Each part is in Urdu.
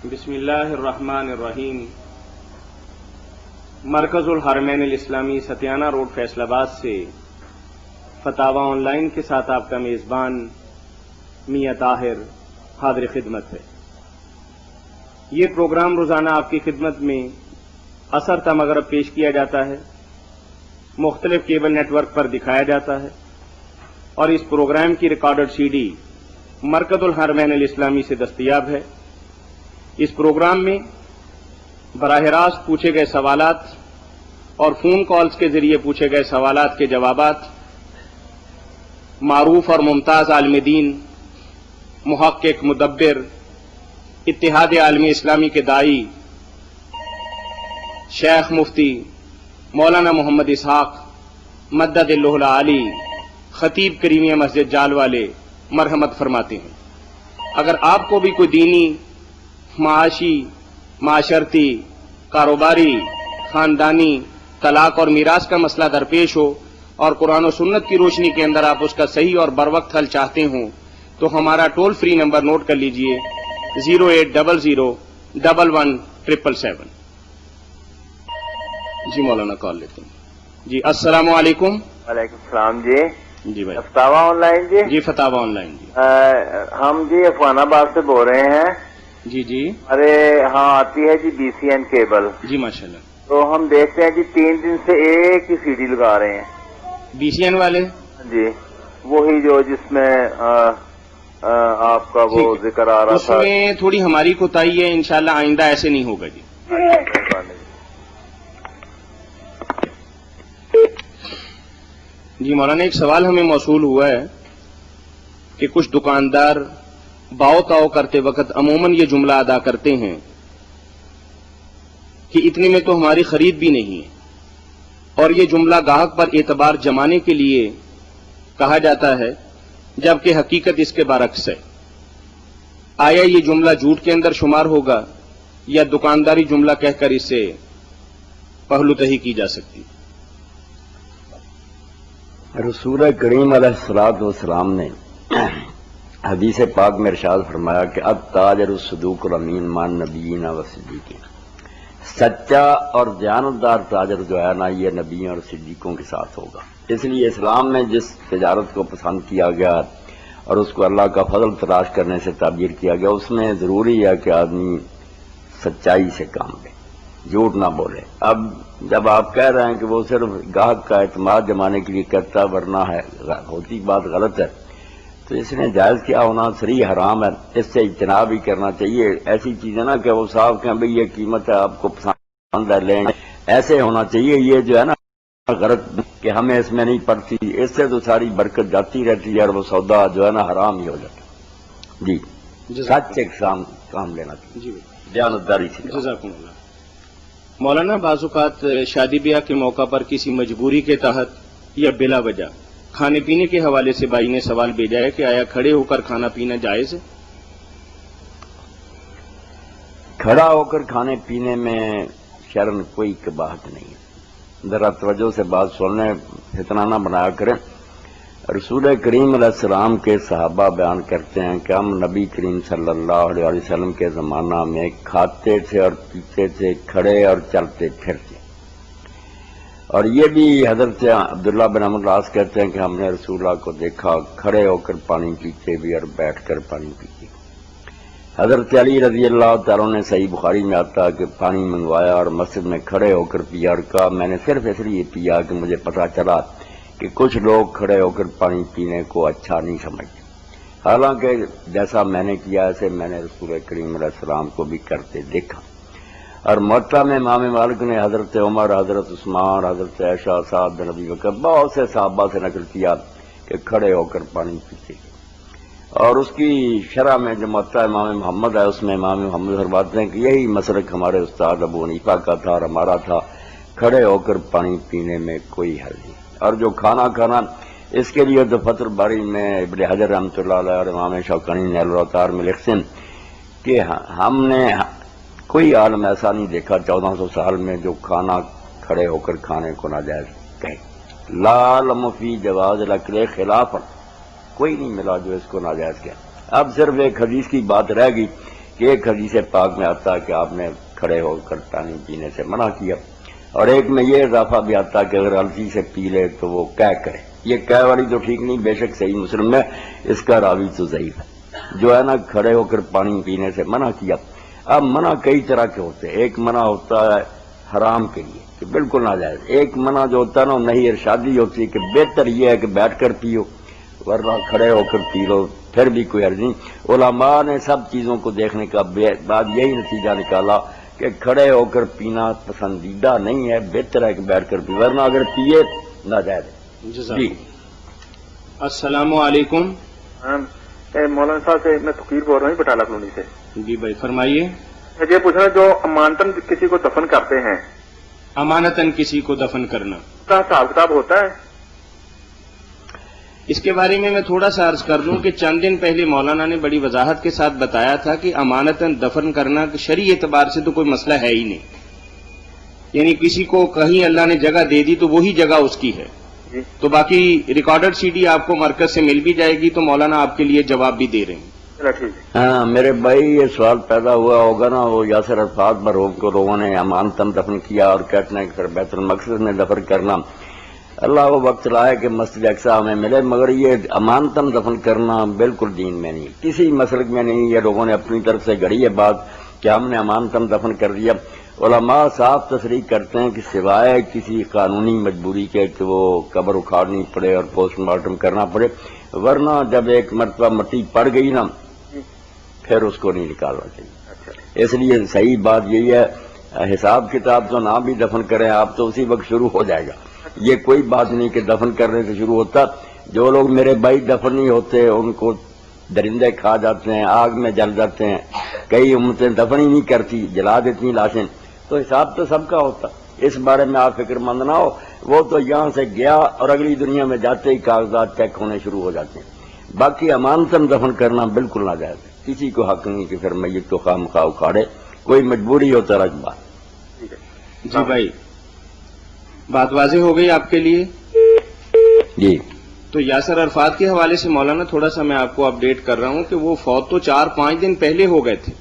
بسم اللہ الرحمن الرحیم۔ مرکز الحرمین الاسلامی ستیانہ روڈ فیصل آباد سے فتاوی آن لائن کے ساتھ آپ کا میزبان میاں طاہر حاضر خدمت ہے۔ یہ پروگرام روزانہ آپ کی خدمت میں عصر تا مغرب پیش کیا جاتا ہے، مختلف کیبل نیٹ ورک پر دکھایا جاتا ہے، اور اس پروگرام کی ریکارڈڈ سی ڈی مرکز الحرمین الاسلامی سے دستیاب ہے۔ اس پروگرام میں براہ راست پوچھے گئے سوالات اور فون کالز کے ذریعے پوچھے گئے سوالات کے جوابات معروف اور ممتاز عالم دین، محقق، مدبر، اتحاد عالمی اسلامی کے داعی شیخ مفتی مولانا محمد اسحاق مدد اللہ العالی خطیب کریمیہ مسجد جال والے مرحمت فرماتے ہیں۔ اگر آپ کو بھی کوئی دینی، معاشی، معاشرتی، کاروباری، خاندانی، طلاق اور میراث کا مسئلہ درپیش ہو اور قرآن و سنت کی روشنی کے اندر آپ اس کا صحیح اور بروقت حل چاہتے ہوں تو ہمارا ٹول فری نمبر نوٹ کر لیجئے 08001177777۔ جی مولانا کال لیتے ہیں۔ جی السلام علیکم۔ وعلیکم السلام جی۔ جی بھائی فتاوی on line G. G فتاوی on line جی۔ ہم جی افغان آباد سے بول رہے ہیں۔ جی جی ارے ہاں آتی ہے G B C N cable, جی ماشاء اللہ۔ تو ہم دیکھتے ہیں جی 3 دن سے ایک ہی سی ڈی لگا رہے ہیں بی سی این والے جی، وہی جو جس میں آپ کا وہ ذکر آ رہا اس تھا۔ میں تھوڑی ہماری کوتاہی ہے، انشاءاللہ آئندہ ایسے نہیں ہوگا جی۔ جی مولانا ایک سوال ہمیں موصول ہوا ہے کہ کچھ دکاندار باؤ تاؤ کرتے وقت عموماً یہ جملہ ادا کرتے ہیں کہ اتنے میں تو ہماری خرید بھی نہیں ہے، اور یہ جملہ گاہک پر اعتبار جمانے کے لیے کہا جاتا ہے، جبکہ حقیقت اس کے برعکس ہے۔ آیا یہ جملہ جھوٹ کے اندر شمار ہوگا یا دکانداری جملہ کہہ کر اسے پہلو تہی کی جا سکتی؟ رسول کریم علیہ الصلوۃ والسلام نے حدیث پاک میں ارشاد فرمایا کہ التاجر الصدوق الامین مع النبیین والصدیقین، سچا اور دیانتدار تاجر جو ہے نا یہ نبیوں اور صدیقوں کے ساتھ ہوگا۔ اس لیے اسلام میں جس تجارت کو پسند کیا گیا اور اس کو اللہ کا فضل تلاش کرنے سے تعبیر کیا گیا، اس میں ضروری ہے کہ آدمی سچائی سے کام لے، جھوٹ نہ بولے۔ اب جب آپ کہہ رہے ہیں کہ وہ صرف گاہک کا اعتماد جمانے کے لیے کرتا ورنہ ہے ہوتی بات غلط ہے، تو اس نے جائز کیا ہونا صریح حرام ہے، اس سے اجتناب ہی کرنا چاہیے۔ ایسی چیزیں نا کہ وہ صاحب کہیں بھئی یہ قیمت ہے آپ کو پسند ہے لیں، ایسے ہونا چاہیے۔ یہ جو ہے نا غلط کہ ہمیں اس میں نہیں پڑتی، اس سے تو ساری برکت جاتی رہتی ہے اور وہ سودا جو ہے نا حرام ہی ہو جاتا۔ جی سچ سے کام لینا چاہیے، جی دیانتداری سے۔ جزاکم اللہ۔ مولانا بعض اوقات شادی بیاہ کے موقع پر کسی مجبوری کے تحت یا بلا وجہ کھانے پینے کے حوالے سے بھائی نے سوال بھیجا ہے کہ آیا کھڑے ہو کر کھانا پینا جائز ہے؟ کھڑا ہو کر کھانے پینے میں شرن کوئی قباحت نہیں ہے۔ ذرا توجہ سے بات سننے، فتنہ نہ بنایا کریں۔ رسول کریم علیہ السلام کے صحابہ بیان کرتے ہیں کہ ہم نبی کریم صلی اللہ علیہ وسلم کے زمانہ میں کھاتے تھے اور پیتے تھے، کھڑے اور چلتے پھرتے۔ اور یہ بھی حضرت عبداللہ بن عمرو العاص کہتے ہیں کہ ہم نے رسول اللہ کو دیکھا کھڑے ہو کر پانی پیتے بھی اور بیٹھ کر پانی پیتے۔ حضرت علی رضی اللہ تعالیٰ نے صحیح بخاری میں آتا کہ پانی منگوایا اور مسجد میں کھڑے ہو کر پیا اور کہا میں نے صرف اس لیے پیا کہ مجھے پتا چلا کہ کچھ لوگ کھڑے ہو کر پانی پینے کو اچھا نہیں سمجھتے، حالانکہ جیسا میں نے کیا ایسے میں نے رسول کریم علیہ السلام کو بھی کرتے دیکھا۔ اور موطا میں امام مالک نے حضرت عمر، حضرت عثمان، حضرت عائشہ، سعد بن ابی بکر بہت سے صحابہ سے نقل کیا کہ کھڑے ہو کر پانی پیتے تھے۔ اور اس کی شرح میں جو موطا امام محمد ہے اس میں امام محمد فرماتے ہیں کہ یہی مسلک ہمارے استاد ابو حنیفہ کا تھا اور ہمارا تھا، کھڑے ہو کر پانی پینے میں کوئی حل نہیں۔ اور جو کھانا اس کے لیے تو فتح الباری میں ابن حجر رحمۃ اللہ علیہ اور امام شوکانی نے الاوطار میں لکھتے ہیں کہ ہم نے کوئی عالم ایسا نہیں دیکھا 1400 سال میں جو کھانا کھڑے ہو کر کھانے کو ناجائز کہے۔ لا علم فی جواز الاکل خلاف، کوئی نہیں ملا جو اس کو ناجائز کہے۔ اب صرف ایک حدیث کی بات رہ گئی کہ ایک حدیث پاک میں آتا ہے کہ آپ نے کھڑے ہو کر پانی پینے سے منع کیا، اور ایک میں یہ اضافہ بھی آتا ہے کہ اگر غلطی سے پی لے تو وہ کہہ کرے. یہ کہہ والی تو ٹھیک نہیں، بے شک صحیح مسلم میں اس کا راوی تو ضعیف ہے. جو ہے نا کھڑے ہو کر پانی پینے سے منع کیا. اب منع کئی طرح کے ہوتے ہیں. ایک منع ہوتا ہے حرام کے لیے کہ بالکل ناجائز. ایک منع جو ہوتا ہے نا نہیں ارشادی ہوتی ہے کہ بہتر یہ ہے کہ بیٹھ کر پیو، ورنہ کھڑے ہو کر پی لو پھر بھی کوئی عرض نہیں. علماء نے سب چیزوں کو دیکھنے کا بعد یہی نتیجہ نکالا کہ کھڑے ہو کر پینا پسندیدہ نہیں ہے، بہتر ہے کہ بیٹھ کر پی، ورنہ اگر پیے ناجائز ہے. جی السلام علیکم. مولانا صاحب سے میں فقیر بول رہا ہوں بٹالہ کالونی سے. جی بھائی فرمائیے. مجھے پوچھنا جو امانتاً کسی کو دفن کرتے ہیں، امانتاً کسی کو دفن کرنا کا حساب کتاب ہوتا ہے؟ اس کے بارے میں تھوڑا سا عرض کر دوں کہ چند دن پہلے مولانا نے بڑی وضاحت کے ساتھ بتایا تھا کہ امانتاً دفن کرنا شرعی اعتبار سے تو کوئی مسئلہ ہے ہی نہیں. یعنی کسی کو کہیں اللہ نے جگہ دے دی تو وہی جگہ اس کی ہے. تو باقی ریکارڈڈ سی ڈی آپ کو مرکز سے مل بھی جائے گی تو مولانا آپ کے لیے جواب بھی دے رہے ہیں. ہاں میرے بھائی یہ سوال پیدا ہوا ہوگا نا، وہ یاسر عرفات مرحوم کو لوگوں نے امانتاً دفن کیا اور کہتے ہیں کہ بیت المقدس میں دفن کرنا. اللہ وہ وقت لائے کہ مسجد اقصی میں ملے، مگر یہ امانتاً دفن کرنا بالکل دین میں نہیں، کسی مسلک میں نہیں. یہ لوگوں نے اپنی طرف سے گڑھی ہے بات کہ ہم نے امانتاً دفن کر دیا. علماء صاف تصریح کرتے ہیں کہ سوائے کسی قانونی مجبوری کے کہ وہ قبر اکھاڑنی پڑے اور پوسٹ مارٹم کرنا پڑے، ورنہ جب ایک مرتبہ مٹی پڑ گئی نا پھر اس کو نہیں نکالنا چاہیے. اس لیے صحیح بات یہی ہے، حساب کتاب تو نہ بھی دفن کریں آپ تو اسی وقت شروع ہو جائے گا. یہ کوئی بات نہیں کہ دفن کرنے سے شروع ہوتا. جو لوگ میرے بھائی دفن نہیں ہوتے ان کو درندے کھا جاتے ہیں، آگ میں جل جاتے ہیں. کئی امتیں دفن ہی نہیں کرتی، جلا دیتی لاشیں. تو حساب تو سب کا ہوتا، اس بارے میں آپ فکر مند نہ ہو. وہ تو یہاں سے گیا اور اگلی دنیا میں جاتے ہی کاغذات چیک ہونے شروع ہو جاتے ہیں. باقی امانتاً دفن کرنا بالکل ناجائز ہے. کسی کو حق نہیں کہ پھر میت کو خواہ مخواہ اکھاڑے، کوئی مجبوری ہو تو رج بات. جی بھائی بات واضح ہو گئی آپ کے لیے. جی تو یاسر عرفات کے حوالے سے مولانا تھوڑا سا میں آپ کو اپڈیٹ کر رہا ہوں کہ وہ فوت تو 4-5 دن پہلے ہو گئے تھے،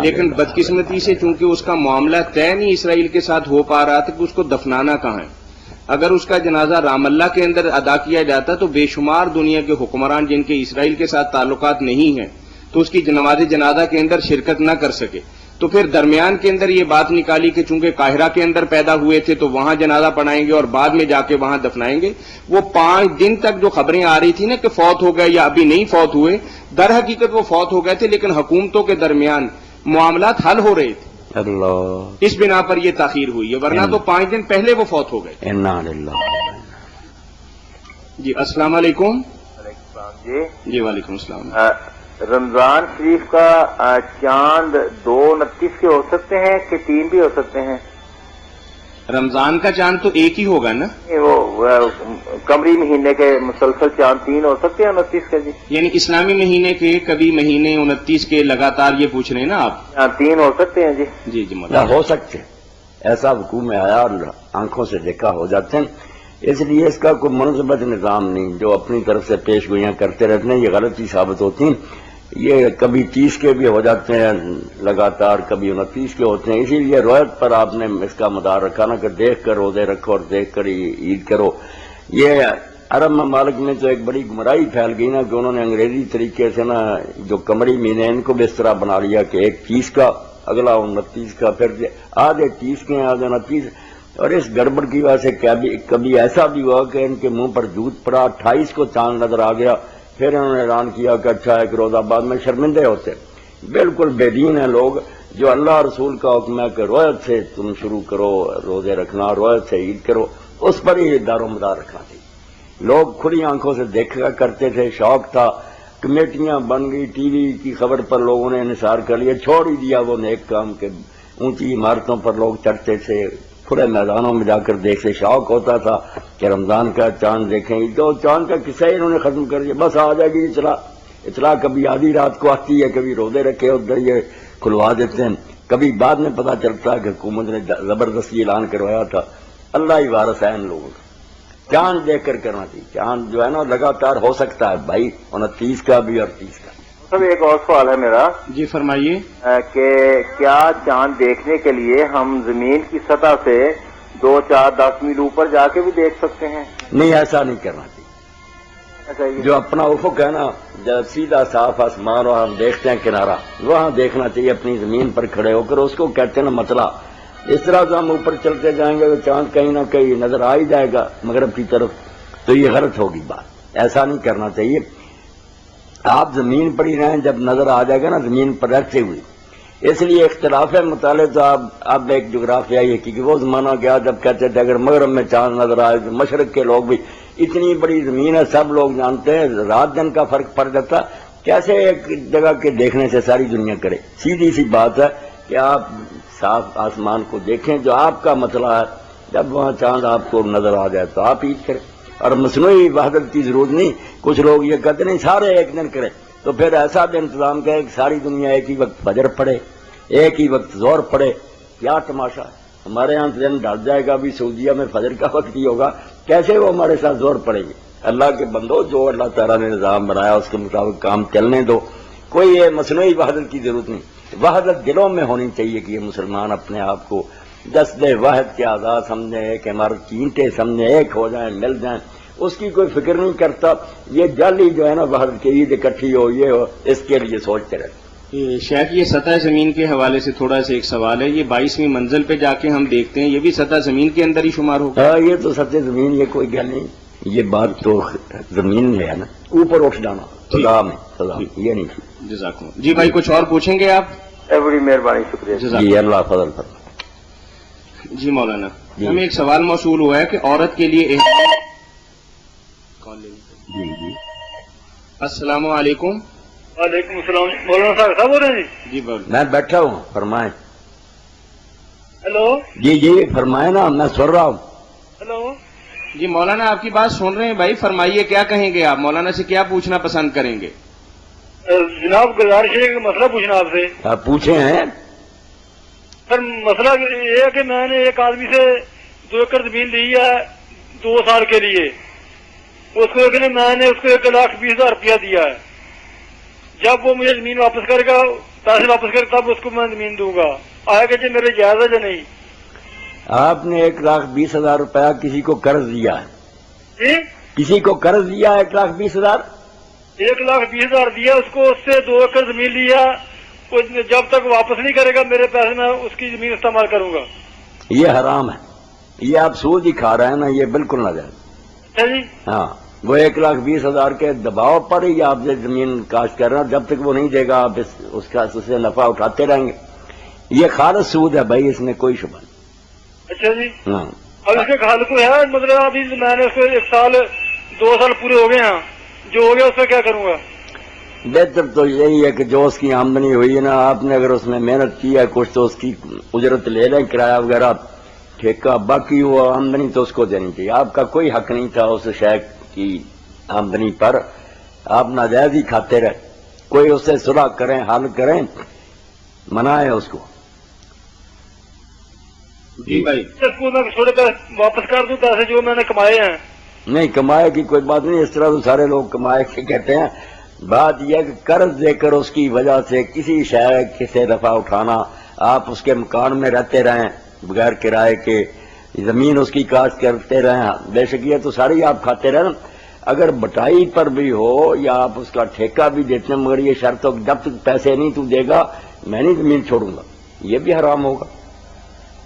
لیکن بدقسمتی سے چونکہ اس کا معاملہ طے نہیں اسرائیل کے ساتھ ہو پا رہا تھا کہ اس کو دفنانا کہاں ہے. اگر اس کا جنازہ رام اللہ کے اندر ادا کیا جاتا تو بے شمار دنیا کے حکمران جن کے اسرائیل کے ساتھ تعلقات نہیں ہیں تو اس کی نماز جنازہ کے اندر شرکت نہ کر سکے. تو پھر درمیان کے اندر یہ بات نکالی کہ چونکہ قاہرہ کے اندر پیدا ہوئے تھے تو وہاں جنازہ پڑھائیں گے اور بعد میں جا کے وہاں دفنائیں گے. وہ 5 دن تک جو خبریں آ رہی تھی نا کہ فوت ہو گئے یا ابھی نہیں فوت ہوئے، در حقیقت وہ فوت ہو گئے تھے، لیکن حکومتوں کے درمیان معاملات حل ہو رہے تھے. اللہ اس بنا پر یہ تاخیر ہوئی ہے، ورنہ تو 5 دن پہلے وہ فوت ہو گئے. جی السلام علیکم. جی وعلیکم السلام. رمضان شریف کا چاند 2-29 کے ہو سکتے ہیں کہ 3 بھی ہو سکتے ہیں؟ رمضان کا چاند تو ایک ہی ہوگا نا. وہ قمری مہینے کے مسلسل چاند 3 ہو سکتے ہیں 29 کے. جی یعنی اسلامی مہینے کے کبھی مہینے 29 کے لگاتار یہ پوچھ رہے ہیں نا آپ؟ 3 ہو سکتے ہیں. جی جی جی ہو سکتے ہیں، ایسا حکم میں آیا اور آنکھوں سے دیکھا ہو جاتے ہیں. اس لیے اس کا کوئی منظمت نظام نہیں، جو اپنی طرف سے پیش گوئیاں کرتے رہتے ہیں یہ غلطی ثابت ہوتی ہیں. یہ کبھی 30 کے بھی ہو جاتے ہیں لگاتار، کبھی 29 کے ہوتے ہیں. اسی لیے روایت پر آپ نے اس کا مدار رکھا نا کہ دیکھ کر روزے رکھو اور دیکھ کر عید کرو. یہ عرب ممالک میں تو ایک بڑی گمراہی پھیل گئی نا کہ انہوں نے انگریزی طریقے سے نا جو قمری مہینے ان کو بھی اس طرح بنا لیا کہ ایک 30 کا اگلا 29 کا، پھر آدھے 30 کے آدھے 29. اور اس گڑبڑ کی وجہ سے کبھی ایسا بھی ہوا کہ ان کے منہ پر جوت پڑا، 28 کو چاند نظر آ گیا، پھر انہوں نے اعلان کیا کہ اچھا ایک روزہ بعد میں شرمندے ہوتے. بالکل بے دین ہیں لوگ. جو اللہ رسول کا حکم ہے کہ رویت سے تم شروع کرو روزے رکھنا، رویت سے عید کرو، اس پر ہی دار و مدار رکھنا چاہیے. لوگ کھلی آنکھوں سے دیکھا کرتے تھے، شوق تھا، کمیٹیاں بن گئی، ٹی وی کی خبر پر لوگوں نے انحصار کر لیا، چھوڑ ہی دیا وہ نیک کام کے. اونچی عمارتوں پر لوگ چڑھتے تھے، کھلے میدانوں میں جا کر دیکھتے، شوق ہوتا تھا کہ رمضان کا چاند دیکھیں. تو چاند کا قصہ ہی انہوں نے ختم کر دیا. بس آ جائے گی اطلاع کبھی آدھی رات کو آتی ہے، کبھی روزے رکھے ادھر یہ کھلوا دیتے ہیں، کبھی بعد میں پتا چلتا ہے کہ حکومت نے زبردستی اعلان کروایا تھا. اللہ ہی وارث ہے ان لوگوں کا. چاند دیکھ کر کرنا چاہیے. چاند جو ہے نا لگاتار ہو سکتا ہے بھائی 29 کا بھی اور 30 کا. سب ایک اور سوال ہے میرا جی فرمائیے. کہ کیا چاند دیکھنے کے لیے ہم زمین کی سطح سے 2, 4, 10 میل اوپر جا کے بھی دیکھ سکتے ہیں؟ نہیں، ایسا نہیں کرنا چاہیے. اچھا جی. جو اپنا افق ہے نا، جب سیدھا صاف آسمان اور ہم دیکھتے ہیں کنارہ، وہاں دیکھنا چاہیے اپنی زمین پر کھڑے ہو کر. اس کو کہتے ہیں نا مطلع. اس طرح سے ہم اوپر چلتے جائیں گے تو چاند کہیں نہ کہیں نظر آ ہی جائے گا مغرب کی طرف، تو یہ غلط ہوگی بات. ایسا نہیں کرنا چاہیے. آپ زمین پر ہی رہیں، جب نظر آ جائے گا نا زمین پر رہتے ہوئے. اس لیے اختلاف مطالعے تو اب ایک جغرافیہ یہ کہ وہ زمانہ گیا جب کہتے تھے اگر مغرب میں چاند نظر آئے تو مشرق کے لوگ بھی، اتنی بڑی زمین ہے سب لوگ جانتے ہیں، رات دن کا فرق پڑ جاتا. کیسے ایک جگہ کے دیکھنے سے ساری دنیا کرے؟ سیدھی سی بات ہے کہ آپ صاف آسمان کو دیکھیں جو آپ کا مسئلہ ہے. جب وہاں چاند آپ کو نظر آ جائے تو آپ عید کریں. اور مصنوعی وحدت کی ضرورت نہیں. کچھ لوگ یہ کہتے نہیں سارے ایک دن کریں، تو پھر ایسا بھی انتظام کرے کہ ساری دنیا ایک ہی وقت فجر پڑے، ایک ہی وقت زور پڑے. کیا تماشا ہے؟ ہمارے یہاں دن ڈال جائے گا. ابھی سعودیہ میں فجر کا وقت ہی ہوگا، کیسے وہ ہمارے ساتھ زور پڑے گی؟ اللہ کے بندو، جو اللہ تعالیٰ نے نظام بنایا اس کے مطابق کام چلنے دو. کوئی یہ مصنوعی وحدت کی ضرورت نہیں. وحدت دلوں میں ہونی چاہیے کہ یہ مسلمان اپنے آپ کو دست واحد کے آزاد سمجھیں، ایک عمارت کی اینٹیں سمجھیں، ایک ہو جائیں، مل جائیں. اس کی کوئی فکر نہیں کرتا. یہ جعلی جو ہے نا وحدت کی عید اکٹھی ہو، یہ ہو، اس کے لیے سوچتے رہتے. شیخ یہ سطح زمین کے حوالے سے تھوڑا سا ایک سوال ہے. یہ 22ویں منزل پہ جا کے ہم دیکھتے ہیں، یہ بھی سطح زمین کے اندر ہی شمار ہوگا؟ یہ تو سطح زمین، یہ کوئی گل نہیں. یہ بات تو زمین میں ہے نا، اوپر اٹھ جانا خدا میں، یہ نہیں. جزاکم. جی بھائی کچھ اور پوچھیں گے آپ؟ بڑی مہربانی، شکریہ. جی اللہ فضل فرمائے. جی مولانا ہمیں ایک سوال موصول ہوا ہے کہ عورت کے لیے جی جی السلام علیکم. وعلیکم السلام. مولانا صاحب بول رہے ہیں؟ جی بول. میں بیٹھا ہوں، فرمائیں. ہیلو. جی جی فرمائیں نا، میں سن رہا ہوں. ہیلو. جی مولانا آپ کی بات سن رہے ہیں بھائی، فرمائیے کیا کہیں گے آپ؟ مولانا سے کیا پوچھنا پسند کریں گے؟ جناب گزارش ہے کہ مسئلہ پوچھنا آپ سے. آپ پوچھے ہیں؟ سر مسئلہ یہ ہے کہ میں نے ایک آدمی سے 2 ایکڑ زمین لی ہے 2 سال کے لیے. اس کو میں نے اس کو 1,20,000 روپیہ دیا ہے. جب وہ مجھے زمین واپس کرے گا، پیسے واپس کرے تب اس کو میں زمین دوں گا. آیا کہ جی میرے جائز ہے یا نہیں؟ آپ نے 1,20,000 روپیہ کسی کو قرض دیا ہے؟ جی کسی کو قرض دیا ہے 1,20,000؟ 1,20,000 دیا اس کو، اس سے 2 ایکڑ زمین لیا. جب تک واپس نہیں کرے گا میرے پیسے میں اس کی زمین استعمال کروں گا. یہ حرام ہے. یہ آپ سود ہی کھا رہے ہیں نا، یہ بالکل نہ جائے. اچھا جی. ہاں، وہ 1,20,000 کے دباؤ پر ہی آپ سے زمین کاشت کر رہے ہیں. جب تک وہ نہیں دے گا آپ اس سے نفع اٹھاتے رہیں گے. یہ خالص سود ہے بھائی، اس میں کوئی شبہ نہیں. اچھا جی. ہاں اب اس کے حل کو ہے، مطلب ابھی میں نے اس کو 1 سال 2 سال پورے ہو گئے ہیں، جو ہو گیا اس میں کیا کروں گا؟ بہتر تو یہی ہے کہ جو اس کی آمدنی ہوئی ہے نا، آپ نے اگر اس میں محنت کی ہے کچھ تو اس کی اجرت لے لیں، کرایہ وغیرہ ٹھیکہ. باقی وہ آمدنی تو اس کو دینی چاہیے. آپ کا کوئی حق نہیں تھا اس شے کی آمدنی پر. آپ ناجائز ہی کھاتے رہے. کوئی اس سے صلح کریں، حل کریں، منائیں اس کو. جی بھائی اس کو میں تھوڑے پیسے واپس کر دوں، پیسے جو میں نے کمائے ہیں. نہیں، کمائے کی کوئی بات نہیں. اس طرح تو سارے لوگ کمائے کے کہتے ہیں. بات یہ ہے کہ قرض دے کر اس کی وجہ سے کسی شے سے نفع اٹھانا، آپ اس کے مکان میں رہتے رہیں بغیر کرائے کے، زمین اس کی کاشت کرتے رہیں، بے شک یہ تو ساری آپ کھاتے رہیں. اگر بٹائی پر بھی ہو یا آپ اس کا ٹھیکہ بھی دیتے ہیں، مگر یہ شرط ہو کہ جب تک پیسے نہیں تو دے گا میں نہیں زمین چھوڑوں گا، یہ بھی حرام ہوگا.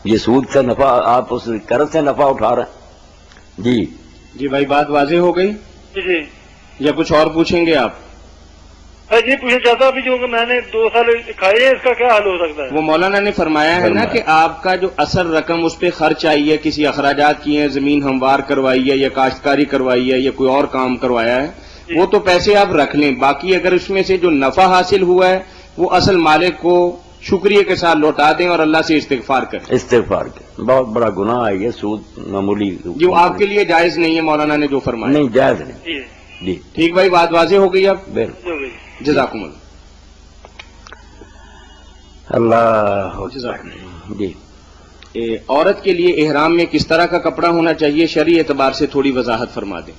یہ سود سے نفع، آپ اس قرض سے نفع اٹھا رہے ہیں. جی جی بھائی بات واضح ہو گئی. جی یا کچھ اور پوچھیں گے آپ؟ جی پوچھنا چاہتا ابھی جو میں نے 2 سال کھائے ہیں، اس کا کیا حل ہو سکتا ہے؟ وہ مولانا نے فرمایا ہے نا کہ آپ کا جو اصل رقم اس پہ خرچ آئی ہے، کسی اخراجات کیے ہیں، زمین ہموار کروائی ہے یا کاشتکاری کروائی ہے یا کوئی اور کام کروایا ہے، وہ تو پیسے آپ رکھ لیں. باقی اگر اس میں سے جو نفع حاصل ہوا ہے وہ اصل مالک کو شکریہ کے ساتھ لوٹا دیں اور اللہ سے استغفار کریں. استغفار کے بہت بڑا گناہ ہے یہ سود معمولی. جو آپ کے لیے جائز نہیں ہے مولانا نے جو فرمایا. نہیں جائز نہیں. جی جی ٹھیک بھائی بات واضح ہو گئی. اب بالکل. ہو گئی. جزاکم اللہ. اللہ جزاکم. جی عورت کے لیے احرام میں کس طرح کا کپڑا ہونا چاہیے؟ شرعی اعتبار سے تھوڑی وضاحت فرما دیں.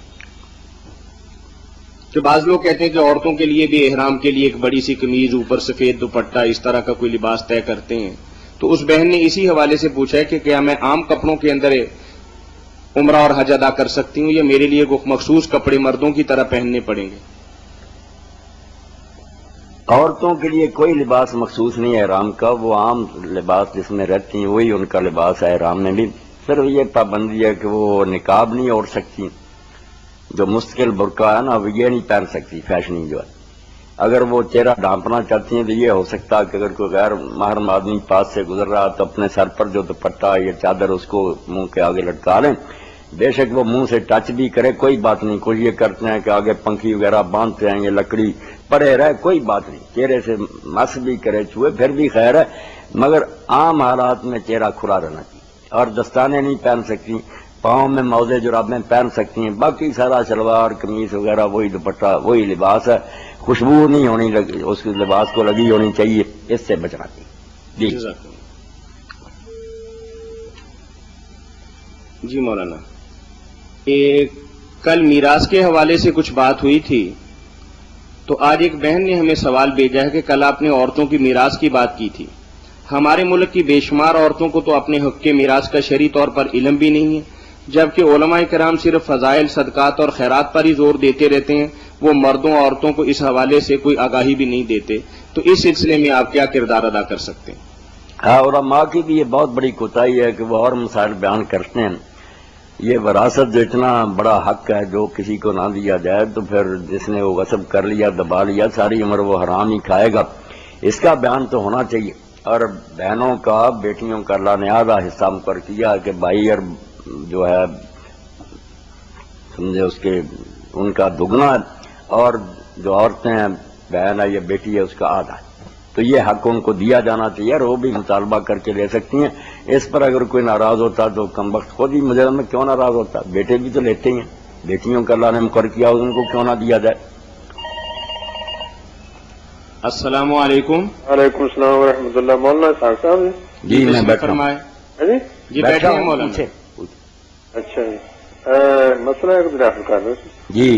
کہ بعض لوگ کہتے ہیں کہ عورتوں کے لیے بھی احرام کے لیے ایک بڑی سی قمیض، اوپر سفید دوپٹہ، اس طرح کا کوئی لباس طے کرتے ہیں. تو اس بہن نے اسی حوالے سے پوچھا ہے کہ کیا میں عام کپڑوں کے اندر عمرہ اور حج ادا کر سکتی ہوں یا میرے لیے مخصوص کپڑے مردوں کی طرح پہننے پڑیں گے؟ عورتوں کے لیے کوئی لباس مخصوص نہیں ہے احرام کا، وہ عام لباس جس میں رہتی ہیں وہی ان کا لباس ہے. احرام میں بھی صرف یہ پابندی ہے کہ وہ نقاب نہیں اوڑھ سکتی، جو مستقل برقع ہے نا وہ یہ نہیں پہن سکتی فیشنی جو ہے. اگر وہ چہرہ ڈھانپنا چاہتی ہیں تو یہ ہو سکتا ہے کہ اگر کوئی غیر محرم آدمی پاس سے گزر رہا تو اپنے سر پر جو دوپٹہ یا چادر اس کو منہ کے آگے لٹکا لیں. بے شک وہ منہ سے ٹچ بھی کرے کوئی بات نہیں. کچھ یہ کرتے ہیں کہ آگے پنکھی وغیرہ باندھتے ہیں، یہ لکڑی پڑے رہے کوئی بات نہیں. چہرے سے مس بھی کرے چھوئے پھر بھی خیر ہے، مگر عام حالات میں چہرہ کھلا رہنا چاہیے. اور دستانے نہیں پہن سکتی، پاؤں میں موزے جرابیں پہن سکتی ہیں، باقی سارا شلوار قمیص وغیرہ وہی دوپٹہ وہی لباس ہے. خوشبو نہیں ہونی لگی اس لباس کو لگی ہونی چاہیے، اس سے بچنا چاہیے. جی مولانا، کل میراث کے حوالے سے کچھ بات ہوئی تھی، تو آج ایک بہن نے ہمیں سوال بھیجا ہے کہ کل آپ نے عورتوں کی میراث کی بات کی تھی. ہمارے ملک کی بے شمار عورتوں کو تو اپنے حق کے میراث کا شرعی طور پر علم بھی نہیں ہے، جبکہ علماء کرام صرف فضائل، صدقات اور خیرات پر ہی زور دیتے رہتے ہیں. وہ مردوں عورتوں کو اس حوالے سے کوئی آگاہی بھی نہیں دیتے. تو اس سلسلے میں آپ کیا کردار ادا کر سکتے ہیں؟ علماء کی بھی یہ بہت بڑی کوتاہی ہے کہ وہ اور مسائل بیان کرتے ہیں. یہ وراثت جو اتنا بڑا حق ہے جو کسی کو نہ دیا جائے تو پھر جس نے وہ غصب کر لیا، دبا لیا، ساری عمر وہ حرام ہی کھائے گا. اس کا بیان تو ہونا چاہیے. اور بہنوں کا، بیٹیوں کا اللہ نے آدھا حصہ مقرر کیا کہ بھائی اور جو ہے سمجھے اس کے ان کا دگنا ہے، اور جو عورتیں ہیں بہن ہے یا بیٹی ہے اس کا آدھا ہے. تو یہ حق ان کو دیا جانا چاہیے اور وہ بھی مطالبہ کر کے لے سکتی ہیں. اس پر اگر کوئی ناراض ہوتا تو کم وقت خود ہی مجرم میں کیوں ناراض ہوتا؟ بیٹے بھی تو لیتے ہیں، بیٹیوں کا اللہ نے مقرر کیا ان کو کیوں نہ دیا جائے. السلام علیکم. وعلیکم السلام ورحمۃ اللہ. مولانا صاحب جی میں بیٹھا ہوں. جی بیٹھے ہیں مولانا. اچھا جی، مسئلہ ایک دریافت کر رہے جی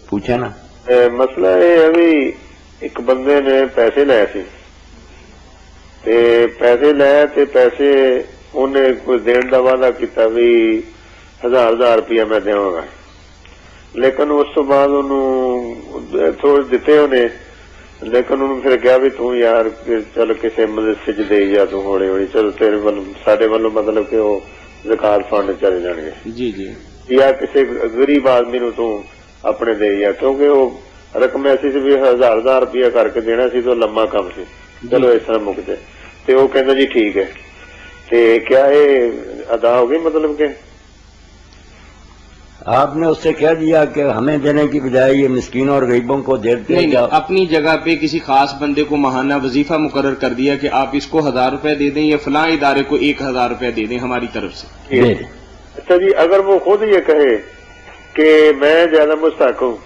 پوچھے نا. مسئلہ یہ ابھی ایک بندے نے پیسے لے سی پیسے لے تے پیسے انہیں کوئی دین کا وعدہ کیا بھی 1000 روپیہ میں دوں گا، لیکن اس تو بعد انہوں تھوڑے دیتے انہیں، لیکن انہوں پھر کہا بھی توں یار چل کسی مدرسے چ دے جا، تو ہولی ہولی چلو تیرے ولوں ساڈے ولوں مطلب کہ وہ زکات فنڈ چلے جان گے. جی جی. یا کسی غریب آدمی نو تو اپنے دے جا، کیونکہ وہ رقم ایسی سی بھی 1000 روپیہ کر کے دینا سی تو لمبا کم سی. چلو اس طرح مک جائے تو وہ کہنا جی ٹھیک ہے. کیا یہ ادا ہو گئی؟ مطلب کہ آپ نے اس سے کہہ دیا کہ ہمیں دینے کی بجائے یہ مسکینوں اور غریبوں کو دیتے ہیں. اپنی جگہ پہ کسی خاص بندے کو ماہانہ وظیفہ مقرر کر دیا کہ آپ اس کو 1000 روپے دے دیں یا فلاں ادارے کو 1000 روپے دے دیں ہماری طرف سے. اچھا جی، اگر وہ خود یہ کہے کہ میں زیادہ مستحق ہوں،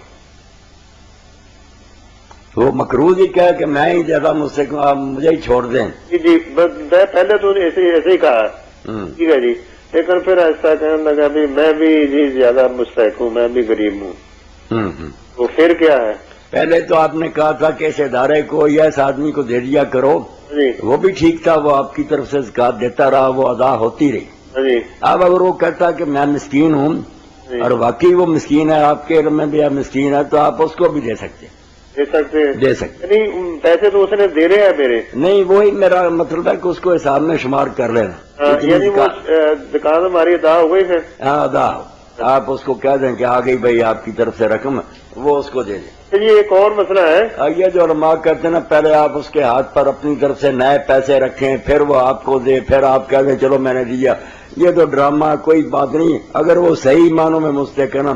وہ مقروض ہی کہے کہ میں ہی زیادہ مستحق ہوں، آپ مجھے ہی چھوڑ دیں. جی جی، میں پہلے تو ایسے ہی کہا، ٹھیک ہے جی، لیکن پھر ایسا کہنے لگا بھی میں بھی جی زیادہ مستحق ہوں، میں بھی غریب ہوں. تو پھر کیا ہے؟ پہلے تو آپ نے کہا تھا کہ اس ادارے کو یا اس آدمی کو دے دیا کرو، وہ بھی ٹھیک تھا، وہ آپ کی طرف سے زکات دیتا رہا، وہ ادا ہوتی رہی. اب اگر وہ کہتا کہ میں مسکین ہوں اور واقعی وہ مسکین ہے، آپ کے علم میں بھی مسکین ہے، تو آپ اس کو بھی دے سکتے دے سکتے. نہیں پیسے تو اس نے دے رہے ہیں میرے. نہیں، وہی میرا مطلب ہے کہ اس کو حساب میں شمار کر لینا. یعنی وہ دکان ہماری ادا ہو گئی ہے. ہاں ادا ہو. آپ اس کو کہہ دیں کہ آ گئی بھائی آپ کی طرف سے رقم، وہ اس کو دے دیں. یہ ایک اور مسئلہ ہے، یہ جو علماء کہتے ہیں نا پہلے آپ اس کے ہاتھ پر اپنی طرف سے نئے پیسے رکھیں، پھر وہ آپ کو دے، پھر آپ کہہ دیں چلو میں نے دیا. یہ تو ڈرامہ، کوئی بات نہیں. اگر وہ صحیح معنوں میں مستحق ہے نا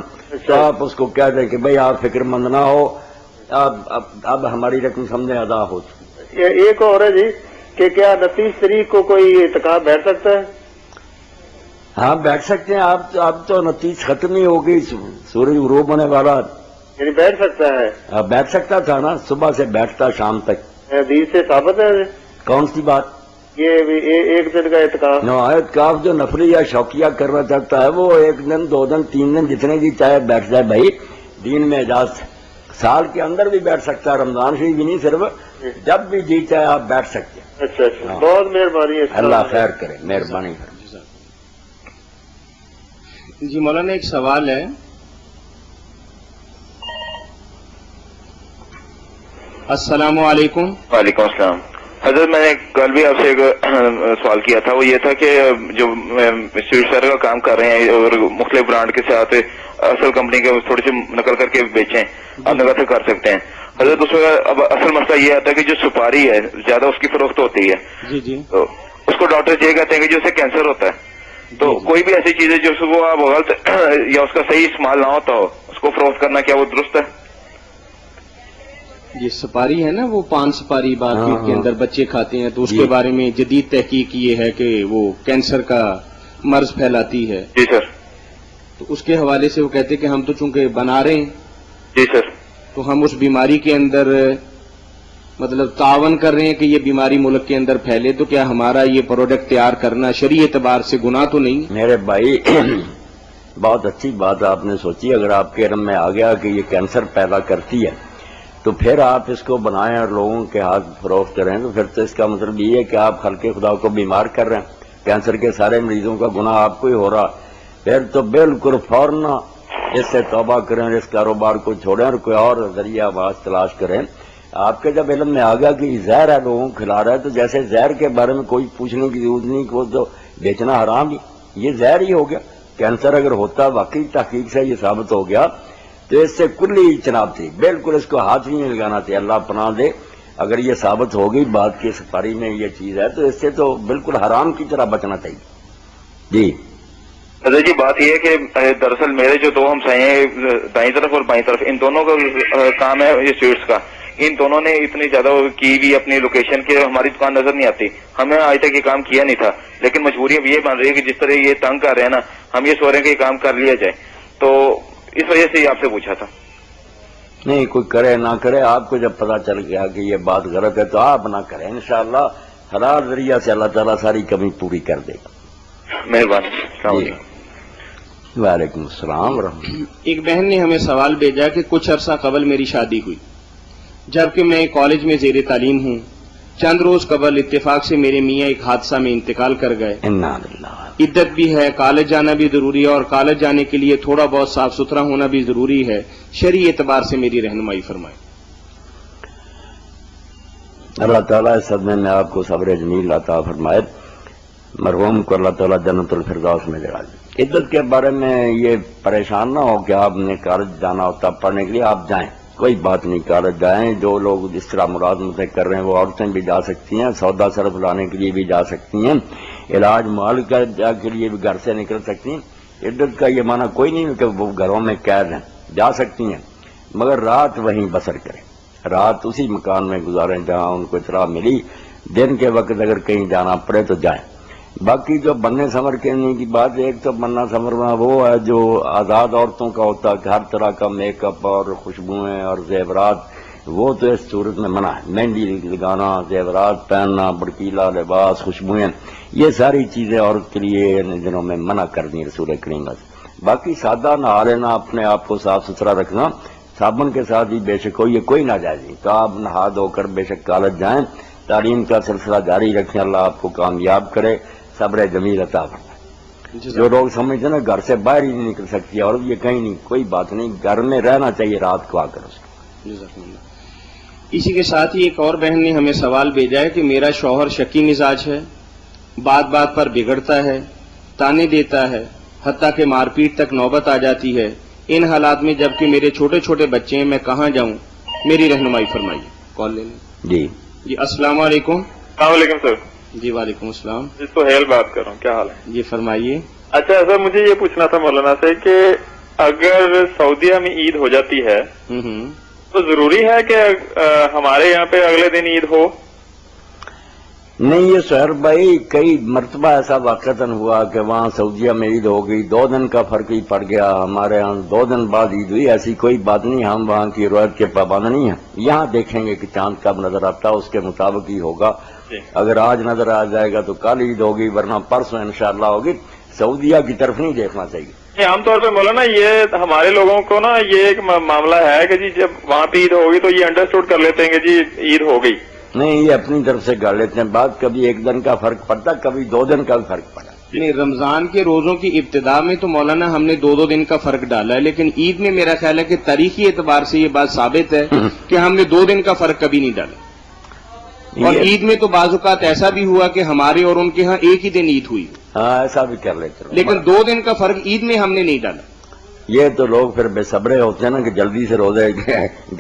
تو آپ اس کو کہہ دیں کہ بھائی آپ فکر مند نہ ہو، اب ہماری رقم سمجھے ادا ہو چکی. ایک اور ہے جی کہ کیا 29 تاریخ کو کوئی اعتکاف بیٹھ سکتا ہے؟ ہاں بیٹھ سکتے ہیں. اب تو 29 ختم ہی ہو گئی، سورج غروب ہونے والا. یعنی بیٹھ سکتا ہے؟ بیٹھ سکتا تھا نا، صبح سے بیٹھتا شام تک. حدیث سے ثابت ہے؟ کون سی بات؟ یہ ایک دن کا اعتکاف. اعتکاف جو نفلی یا شوقیہ کرنا چاہتا ہے وہ 1 دن 2 دن 3 دن جتنے بھی چاہے بیٹھ جائے بھائی، دین میں اجازت سال کے اندر بھی بیٹھ سکتا ہے، رمضان شریف بھی نہیں، صرف جب بھی جی چاہے آپ بیٹھ سکتے ہیں۔ اچھا اچھا، بہت مہربانی ہے، اللہ خیر کرے، مہربانی کرے۔ جی مولانا ایک سوال ہے، السلام علیکم۔ وعلیکم السلام حضرت، میں نے کل بھی آپ سے ایک سوال کیا تھا، وہ یہ تھا کہ جو سویٹ سر کا کام کر رہے ہیں اور مختلف برانڈ کے ساتھ اصل کمپنی کے تھوڑی سی نقل کر کے بیچیں، آپ نے کہا کر سکتے ہیں حضرت۔ اس میں اب اصل مسئلہ یہ آتا ہے کہ جو سپاری ہے زیادہ اس کی فروخت ہوتی ہے، جی جی، تو اس کو ڈاکٹر یہ کہتے ہیں کہ جو اسے کینسر ہوتا ہے، تو کوئی بھی ایسی چیز ہے جو اس کو آپ غلط یا اس کا صحیح استعمال نہ ہوتا ہو، اس کو فروخت کرنا کیا وہ درست ہے؟ یہ سپاری ہے نا، وہ پان سپاری مارکیٹ کے اندر بچے کھاتے ہیں، تو اس جی کے بارے میں جدید تحقیق یہ ہے کہ وہ کینسر کا مرض پھیلاتی ہے، جی سر۔ تو اس کے حوالے سے وہ کہتے ہیں کہ ہم تو چونکہ بنا رہے ہیں جی سر۔ تو ہم اس بیماری کے اندر مطلب تعاون کر رہے ہیں کہ یہ بیماری ملک کے اندر پھیلے، تو کیا ہمارا یہ پروڈکٹ تیار کرنا شرعی اعتبار سے گناہ تو نہیں؟ میرے بھائی بہت اچھی بات آپ نے سوچی، اگر آپ کے علم میں آ گیا کہ یہ کینسر پیدا کرتی ہے تو پھر آپ اس کو بنائیں اور لوگوں کے ہاتھ فروخت کریں، تو پھر تو اس کا مطلب یہ ہے کہ آپ خلق خدا کو بیمار کر رہے ہیں، کینسر کے سارے مریضوں کا گناہ آپ کو ہی ہو رہا، پھر تو بالکل فوراً اس سے توبہ کریں اور اس کاروبار کو چھوڑیں اور کوئی اور ذریعہ آواز تلاش کریں۔ آپ کے جب علم میں آ گیا کہ یہ زہر ہے لوگوں کو کھلا رہا ہے، تو جیسے زہر کے بارے میں کوئی پوچھنے کی ضرورت نہیں کہ وہ تو بیچنا حرام ہی، یہ زہر ہی ہو گیا۔ کینسر اگر ہوتا واقعی تحقیق سے یہ ثابت ہو گیا تو اس سے کلی اجتناب تھی، بالکل اس کو ہاتھ نہیں لگانا تھا، اللہ پناہ دے۔ اگر یہ ثابت ہو گئی بات کی سفاری میں یہ چیز ہے تو اس سے تو بالکل حرام کی طرح بچنا چاہیے۔ جی حضرت جی بات یہ ہے کہ دراصل میرے جو دو ہمسائے ہیں دائیں طرف اور بائیں طرف، ان دونوں کا کام ہے یہ سویٹس کا، ان دونوں نے اتنی زیادہ کی بھی اپنی لوکیشن کی ہماری دکان نظر نہیں آتی، ہمیں آج تک یہ کام کیا نہیں تھا، لیکن مجبوری اب یہ بن رہی ہے کہ جس طرح یہ تنگ کر رہے ہیں نا، ہم یہ سو رہے ہیں کہ یہ کام کر لیا جائے، تو اس وجہ سے یہ آپ سے پوچھا تھا۔ نہیں، کوئی کرے نہ کرے، آپ کو جب پتا چل گیا کہ یہ بات غلط ہے تو آپ نہ کریں، انشاءاللہ حلال ذریعہ سے اللہ تعالیٰ ساری کمی پوری کر دے گا۔ مہربانی، السلام علیکم۔ وعلیکم السلام ورحمۃ اللہ۔ ایک بہن نے ہمیں سوال بھیجا کہ کچھ عرصہ قبل میری شادی ہوئی، جبکہ میں کالج میں زیر تعلیم ہوں۔ چند روز قبل اتفاق سے میرے میاں ایک حادثہ میں انتقال کر گئے۔ انا للہ۔ عدت بھی ہے، کالج جانا بھی ضروری ہے، اور کالج جانے کے لیے تھوڑا بہت صاف ستھرا ہونا بھی ضروری ہے، شرعی اعتبار سے میری رہنمائی فرمائیں۔ اللہ تعالیٰ اس صدمے میں آپ کو صبر جمیل عطا فرمائے، مرحوم کو اللہ تعالیٰ جنت الفردوس میں جگہ دے۔ عدت کے بارے میں یہ پریشان نہ ہو کہ آپ نے کالج جانا ہوتا پڑھنے کے لیے، آپ جائیں، کوئی بات نہیں، کالج جائیں۔ جو لوگ جس طرح ملازمتیں کر رہے ہیں وہ عورتیں بھی جا سکتی ہیں، سودا صرف لانے کے لیے بھی جا سکتی ہیں، علاج مال کے لیے بھی گھر سے نکل سکتی ہیں۔ عدت کا یہ معنی کوئی نہیں کہ وہ گھروں میں قید ہیں، جا سکتی ہیں، مگر رات وہیں بسر کریں، رات اسی مکان میں گزاریں جہاں ان کو اطلاع ملی۔ دن کے وقت اگر کہیں جانا پڑے تو جائیں۔ باقی جو بننے سمر کرنے کی بات، ایک تو بننا سمرنا وہ ہے جو آزاد عورتوں کا ہوتا ہے کہ ہر طرح کا میک اپ اور خوشبوئیں اور زیورات، وہ تو اس صورت میں منع ہے۔ مہندی لگانا، زیورات پہننا، بڑکیلا لباس، خوشبوئیں، یہ ساری چیزیں عورت کے لیے ان دنوں میں منع کر دی رسول کریم سے۔ باقی سادہ نہا لینا، اپنے آپ کو صاف ستھرا رکھنا، صابن کے ساتھ ہی بے شک ہو، یہ کوئی ناجائز نہیں۔ تو آپ نہا دھو کر بے شک کالج جائیں، تعلیم کا سلسلہ جاری رکھیں، اللہ آپ کو کامیاب کرے، صبر جمیل عطا فرمائے۔ جو لوگ سمجھتے ہیں نا گھر سے باہر ہی نہیں نکل سکتی اور یہ کہیں نہیں، کوئی بات نہیں، گھر میں رہنا چاہیے رات کو آ کر اس کو۔ جزاک اللہ۔ اسی کے ساتھ ہی ایک اور بہن نے ہمیں سوال بھیجا ہے کہ میرا شوہر شکی مزاج ہے، بات بات پر بگڑتا ہے، تانے دیتا ہے، حتیٰ کہ مار پیٹ تک نوبت آ جاتی ہے۔ ان حالات میں جبکہ میرے چھوٹے چھوٹے بچے ہیں، میں کہاں جاؤں؟ میری رہنمائی فرمائیے۔ کال لے لیں۔ جی السلام علیکم۔ السلام علیکم سر۔ جی وعلیکم السلام۔ جی سہیل بات کر رہا ہوں، کیا حال ہے؟ جی فرمائیے۔ اچھا سر، مجھے یہ پوچھنا تھا مولانا سے کہ اگر سعودیہ میں عید ہو جاتی ہے تو ضروری ہے کہ ہمارے یہاں پہ اگلے دن عید ہو؟ نہیں، یہ سہر بھائی کئی مرتبہ ایسا واقعتاً ہوا کہ وہاں سعودیہ میں عید ہو گئی، 2 دن کا فرق ہی پڑ گیا، ہمارے ہاں 2 دن بعد عید ہوئی، ایسی کوئی بات نہیں، ہم وہاں کی روایت کے پابند نہیں ہیں۔ یہاں دیکھیں گے کہ چاند کب نظر آتا ہے، اس کے مطابق ہی ہوگا۔ اگر آج نظر آ جائے گا تو کل عید ہوگی، ورنہ پرسوں انشاءاللہ ہوگی۔ سعودیہ کی طرف نہیں دیکھنا چاہیے۔ عام طور پہ مولانا یہ ہمارے لوگوں کو نا یہ ایک معاملہ ہے کہ جی جب وہاں پہ عید ہوگی تو یہ انڈرسٹوڈ کر لیتے ہیں کہ جی عید ہو گئی. نہیں، یہ اپنی طرف سے کر لیتے ہیں بات. کبھی 1 دن کا فرق پڑتا، کبھی 2 دن کا فرق پڑا. نہیں، رمضان کے روزوں کی ابتدا میں تو مولانا ہم نے 2 دن کا فرق ڈالا ہے، لیکن عید میں میرا خیال ہے کہ تاریخی اعتبار سے یہ بات ثابت ہے کہ ہم نے 2 دن کا فرق کبھی نہیں ڈالا. اور عید میں تو بعض اوقات ایسا بھی ہوا کہ ہمارے اور ان کے ہاں ایک ہی دن عید ہوئی. ہاں، ایسا بھی کر لیتے ہیں، لیکن 2 دن کا فرق عید میں ہم نے نہیں ڈالا. یہ تو لوگ پھر بے صبرے ہوتے ہیں نا کہ جلدی سے روزے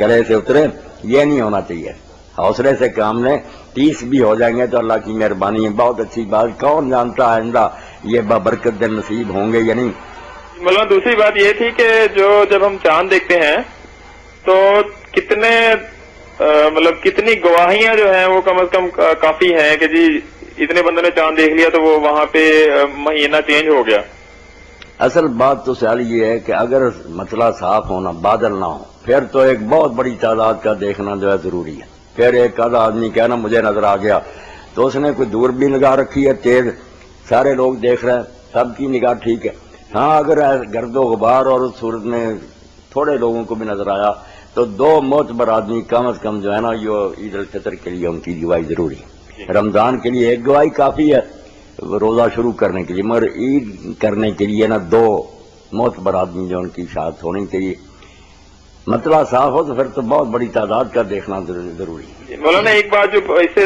گلے سے اترے. یہ نہیں ہونا چاہیے. حوصلے سے کام لیں. 30 بھی ہو جائیں گے تو اللہ کی مہربانی ہے. بہت اچھی بات. کون جانتا ہے آئندہ یہ بابرکت دن نصیب ہوں گے یا نہیں. مولانا دوسری بات یہ تھی کہ جب ہم چاند دیکھتے ہیں تو کتنے مطلب کتنی گواہیاں جو ہیں وہ کم از کم کافی ہیں کہ جی اتنے بندوں نے چاند دیکھ لیا تو وہ وہاں پہ مہینہ چینج ہو گیا. اصل بات تو سوال یہ ہے کہ اگر مسئلہ صاف ہونا، بادل نہ ہو، پھر تو ایک بہت بڑی تعداد کا دیکھنا جو ہے ضروری ہے. پھر ایک آدھا آدمی کہنا مجھے نظر آ گیا تو اس نے کوئی دور بھی نگاہ رکھی ہے تیز، سارے لوگ دیکھ رہے ہیں، سب کی نگاہ ٹھیک ہے. ہاں، اگر گرد و غبار اور صورت میں تھوڑے لوگوں کو بھی نظر آیا تو 2 معتبر آدمی کم از کم جو ہے نا یہ عید الفطر کے لیے ان کی گواہی ضروری ہے. رمضان کے لیے 1 گواہی کافی ہے روزہ شروع کرنے کے لیے، مگر عید کرنے کے لیے نا 2 معتبر آدمی جو ان کی شہادت ہونی چاہیے. مسئلہ صاف ہو تو پھر تو بہت بڑی تعداد کا دیکھنا ضروری ہے. مولانا ایک بات جو اس سے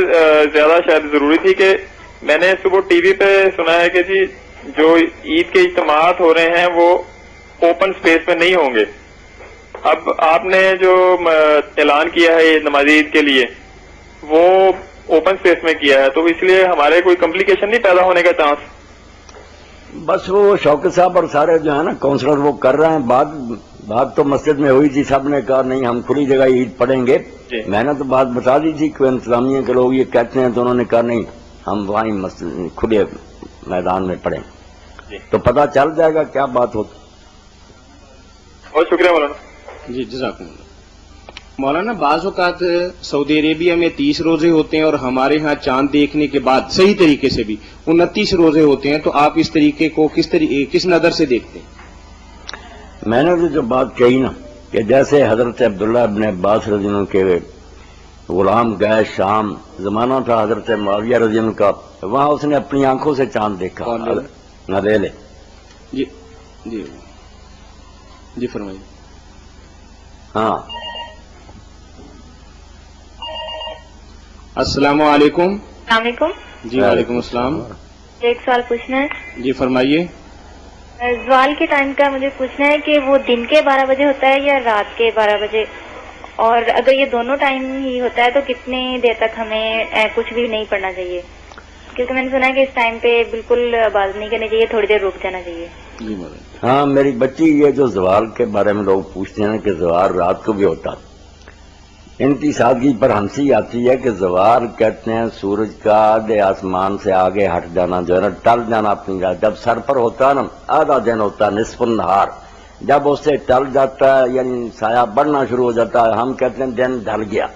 زیادہ شاید ضروری تھی کہ میں نے صبح ٹی وی پہ سنا ہے کہ جی جو عید کے اجتماعات ہو رہے ہیں وہ اوپن سپیس میں نہیں ہوں گے. اب آپ نے جو اعلان کیا ہے نماز عید کے لیے وہ اوپن سپیس میں کیا ہے تو اس لیے ہمارے کوئی کمپلیکیشن نہیں پیدا ہونے کا چانس. بس وہ شوکت صاحب اور سارے جو ہے نا کونسلر وہ کر رہے ہیں. بات تو مسجد میں ہوئی تھی، سب نے کہا نہیں ہم کھلی جگہ عید پڑھیں گے. میں نے تو بات بتا دی تھی کہ انتظامیہ کے لوگ یہ کہتے ہیں تو انہوں نے کہا نہیں ہم وہیں کھلے میدان میں پڑھیں. تو پتہ چل جائے گا کیا بات ہوتی. بہت شکریہ مولانا. جی جزاکم اللہ. مولانا بعض اوقات سعودی عربیہ میں 30 روزے ہوتے ہیں اور ہمارے ہاں چاند دیکھنے کے بعد صحیح طریقے سے بھی 29 روزے ہوتے ہیں، تو آپ اس طریقے کو کس نظر سے دیکھتے ہیں؟ میں نے تو جو بات کہی نا کہ جیسے حضرت عبداللہ ابن عباس رضی اللہ عنہ کے غلام گئے شام، زمانہ تھا حضرت معاویہ رضی اللہ عنہ کا، وہاں اس نے اپنی آنکھوں سے چاند دیکھا. لے لے جی جی جی فرمائیے. ہاں. السلام علیکم. السلام علیکم. جی وعلیکم السلام. ایک سوال پوچھنا ہے. جی فرمائیے. زوال کے ٹائم کا مجھے پوچھنا ہے کہ وہ دن کے 12 بجے ہوتا ہے یا رات کے 12 بجے، اور اگر یہ دونوں ٹائم ہی ہوتا ہے تو کتنی دیر تک ہمیں کچھ بھی نہیں پڑھنا چاہیے؟ کیونکہ میں نے سنا ہے کہ اس ٹائم پہ بالکل باز نہیں کرنی چاہیے، تھوڑی دیر رک جانا چاہیے. ہاں میری بچی، یہ جو زوال کے بارے میں لوگ پوچھتے ہیں کہ زوال رات کو بھی ہوتا، ان کی سادگی پر ہنسی آتی ہے کہ زوال کہتے ہیں سورج کا آدھے آسمان سے آگے ہٹ جانا، جو ہے نا ٹل جانا اپنی جگہ. جب سر پر ہوتا ہے نا آدھا دن ہوتا ہے، نصف النہار. جب اس سے ٹل جاتا ہے یعنی سایہ بڑھنا شروع ہو جاتا ہے، ہم کہتے ہیں دن ڈھل گیا.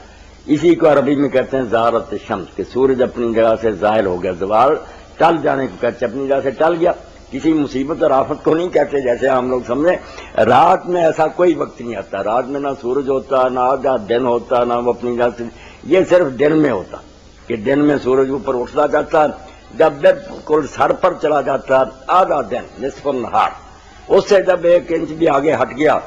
اسی کو عربی میں کہتے ہیں زہارت الشمس، کہ سورج اپنی جگہ سے زائل ہو گیا. زوال ٹل جانے کو کہتے ہیں، اپنی جگہ سے ٹل گیا. کسی مصیبت اور آفت کو نہیں کہتے جیسے ہم لوگ سمجھیں. رات میں ایسا کوئی وقت نہیں آتا. رات میں نہ سورج ہوتا، نہ آدھا دن ہوتا، نہ وہ اپنی جگہ سے. یہ صرف دن میں ہوتا کہ دن میں سورج اوپر اٹھتا جاتا ہے. جب بالکل سر پر چلا جاتا ہے آدھا دن، نصف النہار، اس سے جب 1 انچ بھی آگے ہٹ گیا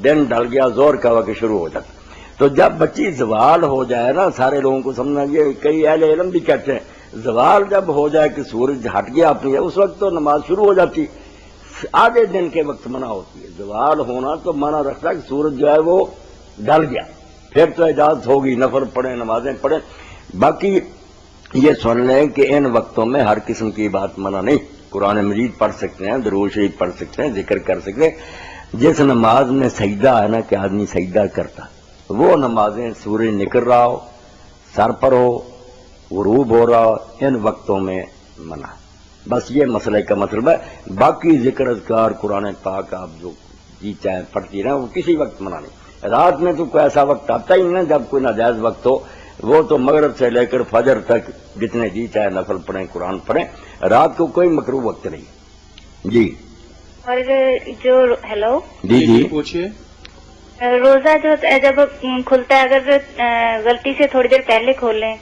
دن ڈل گیا، زور کا وقت شروع ہو جاتا. تو جب بچی زوال ہو جائے نا، سارے لوگوں کو سمجھنا، یہ کئی اہل علم بھی کہتے ہیں زوال جب ہو جائے کہ سورج ہٹ گیا اپنی، اس وقت تو نماز شروع ہو جاتی. آدھے دن کے وقت منع ہوتی ہے. زوال ہونا تو منع رکھتا کہ سورج جو ہے وہ ڈل گیا، پھر تو اجازت ہوگی نفل پڑھیں، نمازیں پڑھیں. باقی یہ سن لیں کہ ان وقتوں میں ہر قسم کی بات منع نہیں. قرآن مجید پڑھ سکتے ہیں، درود شریف پڑھ سکتے ہیں، ذکر کر سکتے ہیں. جس نماز میں سجدہ ہے نا کہ آدمی سجدہ کرتا، وہ نمازیں سورج نکل رہا ہو، سر پر ہو، غروب ہو رہا ہو، ان وقتوں میں منع. بس یہ مسئلے کا مطلب ہے. باقی ذکر اذکار قرآن پاک آپ جو جی چاہے پڑھتی رہیں، وہ کسی وقت منع نہیں. رات میں تو کوئی ایسا وقت آتا ہی نہیں جب کوئی ناجائز وقت ہو. وہ تو مغرب سے لے کر فجر تک جتنے جی چاہے نفل پڑھیں، قرآن پڑھیں. رات کو کوئی مکروہ وقت نہیں. جی اور جو ہیلو جی جی پوچھیے. روزہ جو ہوتا ہے جب کھلتا ہے اگر غلطی سے تھوڑی دیر پہلے کھول لیں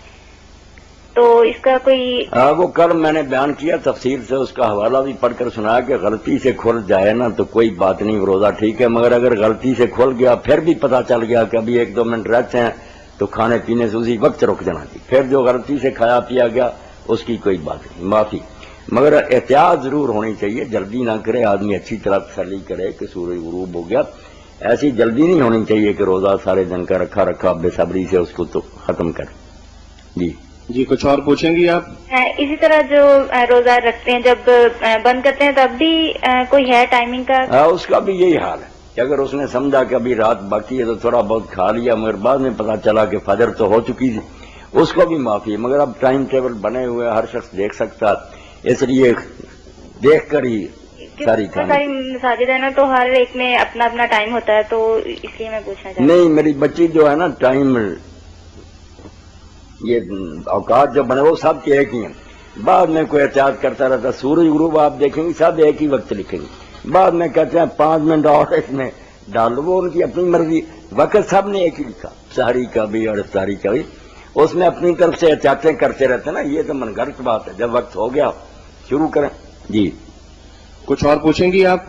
تو اس کا کوئی وہ کل میں نے بیان کیا تفصیل سے، اس کا حوالہ بھی پڑھ کر سنایا کہ غلطی سے کھل جائے نا تو کوئی بات نہیں، روزہ ٹھیک ہے، مگر اگر غلطی سے کھل گیا پھر بھی پتہ چل گیا کہ ابھی 1-2 منٹ رہتے ہیں تو کھانے پینے سے اسی وقت رک جانا چاہیے، پھر جو غلطی سے کھایا پیا گیا اس کی کوئی بات نہیں، معافی، مگر احتیاط ضرور ہونی چاہیے، جلدی نہ کرے، آدمی اچھی طرح تسلی کرے کہ سورج غروب ہو گیا، ایسی جلدی نہیں ہونی چاہیے کہ روزہ سارے دن کا رکھا بے صبری سے اس کو تو ختم کرے. جی جی کچھ اور پوچھیں گی آپ؟ اسی طرح جو روزہ رکھتے ہیں جب بند کرتے ہیں تب بھی کوئی ہے ٹائمنگ کا؟ اس کا بھی یہی حال ہے کہ اگر اس نے سمجھا کہ ابھی رات باقی ہے تو تھوڑا بہت کھا لیا، مگر بعد میں پتا چلا کہ فجر تو ہو چکی تھی، اس کو بھی معافی ہے، مگر اب ٹائم ٹیبل بنے ہوئے ہر شخص دیکھ سکتا، اس لیے دیکھ کر ہی ساری مساجد ہے نا تو ہر ایک میں اپنا اپنا ٹائم ہوتا ہے، تو اس لیے میں پوچھنا چاہتی ہوں. نہیں، میری بچی جو ہے نا ٹائم یہ اوقات جو بنے وہ سب کے ایک ہی ہیں، بعد میں کوئی احتیاط کرتا رہتا، سورج غروب آپ دیکھیں گے سب ایک ہی وقت لکھیں گے، بعد میں کہتے ہیں 5 منٹ اور اس میں ڈال لو، وہ ان کی اپنی مرضی، وقت سب نے ایک ہی لکھا، سحری کا بھی اور افطاری کا بھی، اس میں اپنی طرف سے احتیاطیں کرتے رہتے نا، یہ تو من گھڑت بات ہے، جب وقت ہو گیا شروع کریں. جی کچھ اور پوچھیں گی آپ؟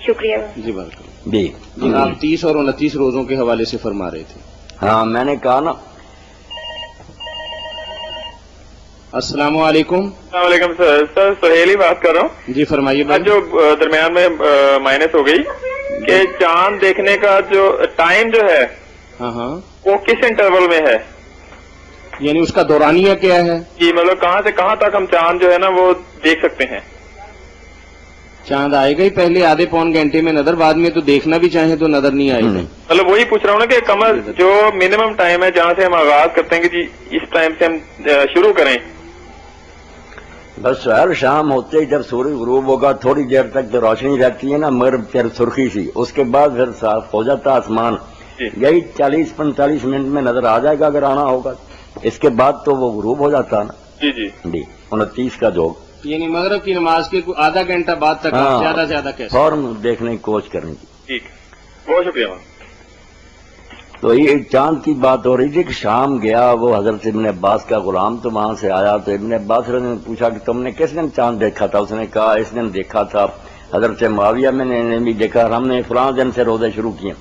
شکریہ. جی بالکل. جی جی آپ 30 اور 29 روزوں کے حوالے سے فرما رہے تھے. ہاں میں نے کہا نا. السلام علیکم. السلام علیکم سر سہیل ہی بات کر رہا ہوں. جی فرمائیے. جو درمیان میں مائنس ہو گئی کہ چاند دیکھنے کا جو ٹائم جو ہے ہاں وہ کس انٹرول میں ہے، یعنی اس کا دورانیہ کیا ہے؟ کہ مطلب کہاں سے کہاں تک ہم چاند جو ہے نا وہ دیکھ سکتے ہیں؟ چاند آئے گا ہی پہلے آدھے پون گھنٹے میں نظر، بعد میں تو دیکھنا بھی چاہیں تو نظر نہیں آئے گا. مطلب وہی پوچھ رہا ہوں نا کہ کمر جو منیمم ٹائم ہے جہاں سے ہم آغاز کرتے ہیں کہ جی اس ٹائم سے ہم شروع کریں. بس ہر شام ہوتے ہی جب سورج غروب ہوگا تھوڑی دیر تک تو روشنی رہتی ہے نا، مغرب پھر سرخی سی، اس کے بعد پھر صاف ہو جاتا آسمان، یہی 40-45 منٹ میں نظر آ جائے گا اگر آنا ہوگا، اس کے بعد تو وہ غروب ہو جاتا نا. جی جی جی 29 کا جو یعنی مغرب کی نماز کے آدھا گھنٹہ بعد تک زیادہ سے زیادہ کیسے فوراً دیکھنے کی کوشش کریں گی. ٹھیک، بہت شکریہ. تو یہ چاند کی بات ہو رہی تھی کہ شام گیا وہ حضرت ابن عباس کا غلام تو وہاں سے آیا تو ابن عباس نے پوچھا کہ تم نے کس دن چاند دیکھا تھا؟ اس نے کہا اس دن دیکھا تھا. حضرت معاویہ میں نے بھی دیکھا، ہم نے فلاں دن سے روزے شروع کیے.